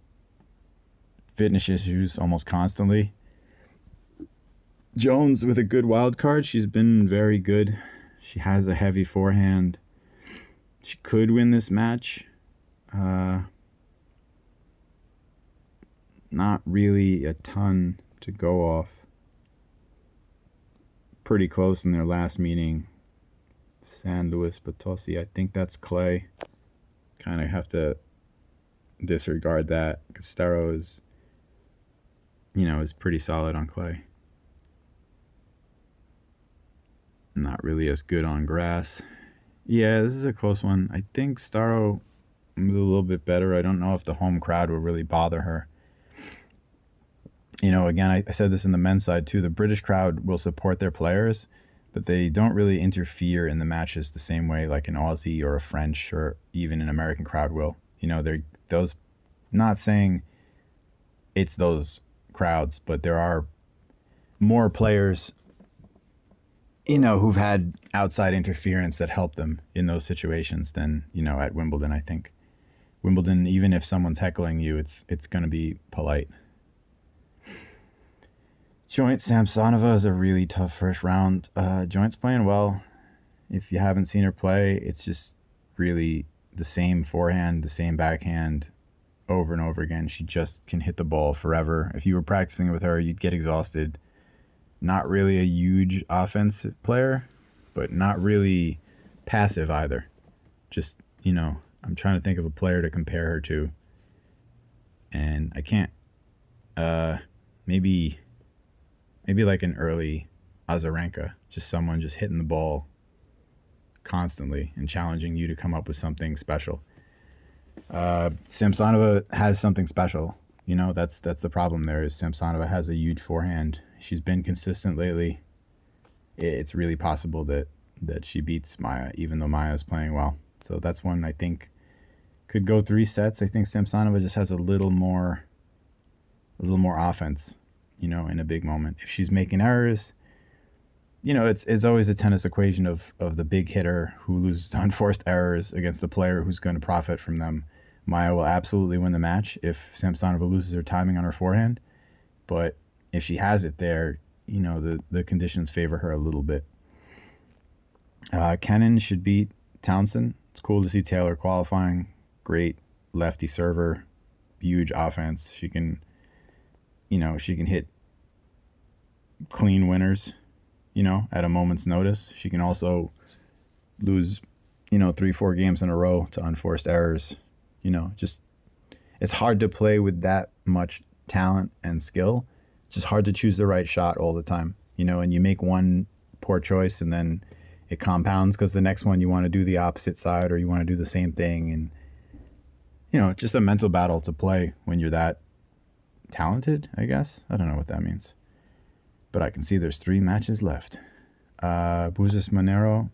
Fitness issues almost constantly. Jones with a good wild card. She's been very good. She has a heavy forehand. She could win this match. Not really a ton to go off. Pretty close in their last meeting. San Luis Potosi, I think that's clay. Kind of have to disregard that, because Staro is, is pretty solid on clay. Not really as good on grass. Yeah, this is a close one. I think Staro is a little bit better. I don't know if the home crowd will really bother her. Again, I said this in the men's side too. The British crowd will support their players, but they don't really interfere in the matches the same way like an Aussie or a French or even an American crowd will. They're those, not saying it's those crowds, but there are more players, who've had outside interference that help them in those situations than, at Wimbledon, I think. Wimbledon, even if someone's heckling you, it's going to be polite. Joint Samsonova is a really tough first round. Joint's playing well. If you haven't seen her play, it's just really the same forehand, the same backhand over and over again. She just can hit the ball forever. If you were practicing with her, you'd get exhausted. Not really a huge offensive player, but not really passive either. Just, I'm trying to think of a player to compare her to, and I can't. Maybe like an early Azarenka, just someone just hitting the ball constantly and challenging you to come up with something special. Samsonova has something special. That's the problem there, is Samsonova has a huge forehand. She's been consistent lately. It's really possible that she beats Maya, even though Maya's playing well. So that's one I think Could go 3 sets. I think Samsonova just has a little more offense, in a big moment. If she's making errors, it's always a tennis equation of the big hitter who loses to unforced errors against the player who's going to profit from them. Maya will absolutely win the match if Samsonova loses her timing on her forehand, but if she has it there, the conditions favor her a little bit. Kenin should beat Townsend. It's cool to see Taylor qualifying. Great lefty server, huge offense. She can hit clean winners, at a moment's notice. She can also lose, 3-4 games in a row to unforced errors. Just it's hard to play with that much talent and skill. It's just hard to choose the right shot all the time, and you make one poor choice and then it compounds because the next one you want to do the opposite side or you want to do the same thing. And, just a mental battle to play when you're that talented, I guess. I don't know what that means. But I can see there's 3 matches left. Buzis Monero,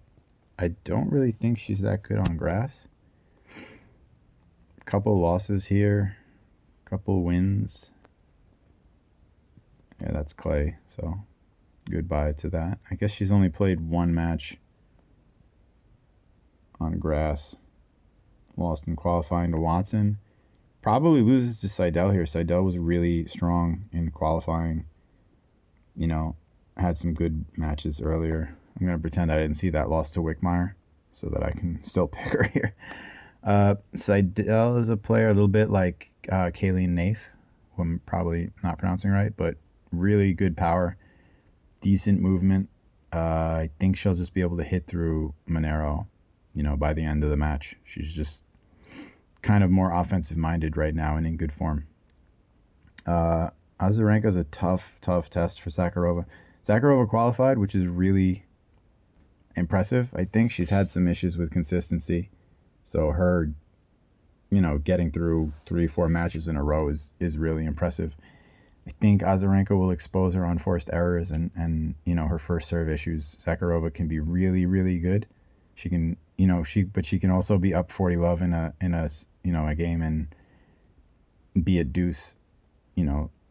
I don't really think she's that good on grass. Couple losses here, couple wins. Yeah, that's clay, so goodbye to that. I guess she's only played 1 match on grass. Lost in qualifying to Watson. Probably loses to Seidel here. Seidel was really strong in qualifying. Had some good matches earlier. I'm going to pretend I didn't see that loss to Wickmeyer so that I can still pick her here. Seidel is a player a little bit like Kayleen Naif, who I'm probably not pronouncing right, but really good power, decent movement. I think she'll just be able to hit through Monero, by the end of the match. She's just kind of more offensive-minded right now and in good form. Azarenka is a tough test for Zakharova. Zakharova qualified, which is really impressive. I think she's had some issues with consistency. So her, getting through 3-4 matches in a row is really impressive. I think Azarenka will expose her unforced errors and her first serve issues. Zakharova can be really, really good. She can, but she can also be up 40-love in a game and be a deuce,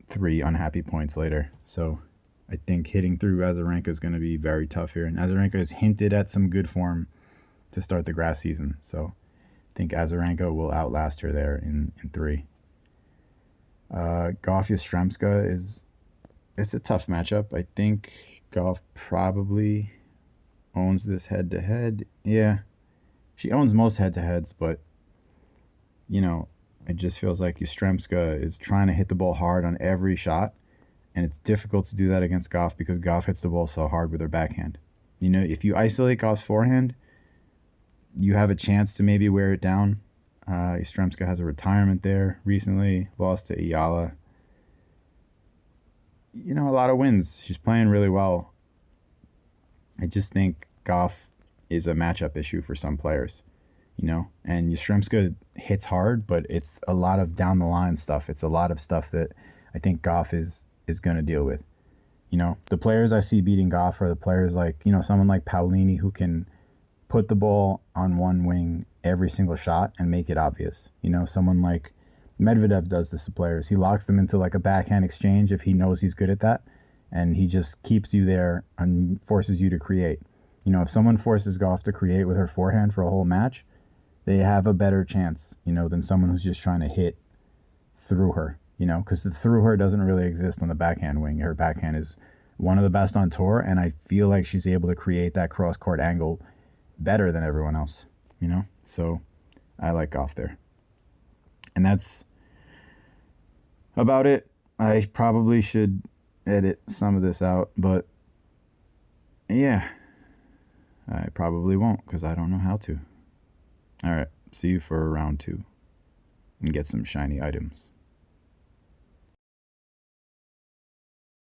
3 unhappy points later. So I think hitting through Azarenka is going to be very tough here. And Azarenka has hinted at some good form to start the grass season. So I think Azarenka will outlast her there in 3. Goff Yastremska it's a tough matchup. I think Goff probably owns this head-to-head. Yeah, she owns most head-to-heads, but, it just feels like Yastremska is trying to hit the ball hard on every shot, and it's difficult to do that against Goff because Goff hits the ball so hard with her backhand. If you isolate Goff's forehand, you have a chance to maybe wear it down. Yastremska has a retirement there recently, lost to Ayala. A lot of wins. She's playing really well. I just think Goff is a matchup issue for some players, and Yastremska hits hard, but it's a lot of down the line stuff. It's a lot of stuff that I think Goff is going to deal with. The players I see beating Goff are the players like, someone like Paolini who can put the ball on one wing every single shot and make it obvious. Someone like Medvedev does this to players. He locks them into like a backhand exchange if he knows he's good at that, and he just keeps you there and forces you to create. If someone forces Goff to create with her forehand for a whole match, they have a better chance, than someone who's just trying to hit through her, because the through her doesn't really exist on the backhand wing. Her backhand is one of the best on tour, and I feel like she's able to create that cross-court angle better than everyone else, So I like Goff there. And that's about it. I probably should edit some of this out, but yeah, I probably won't because I don't know how to. All right, see you for round 2 and get some shiny items.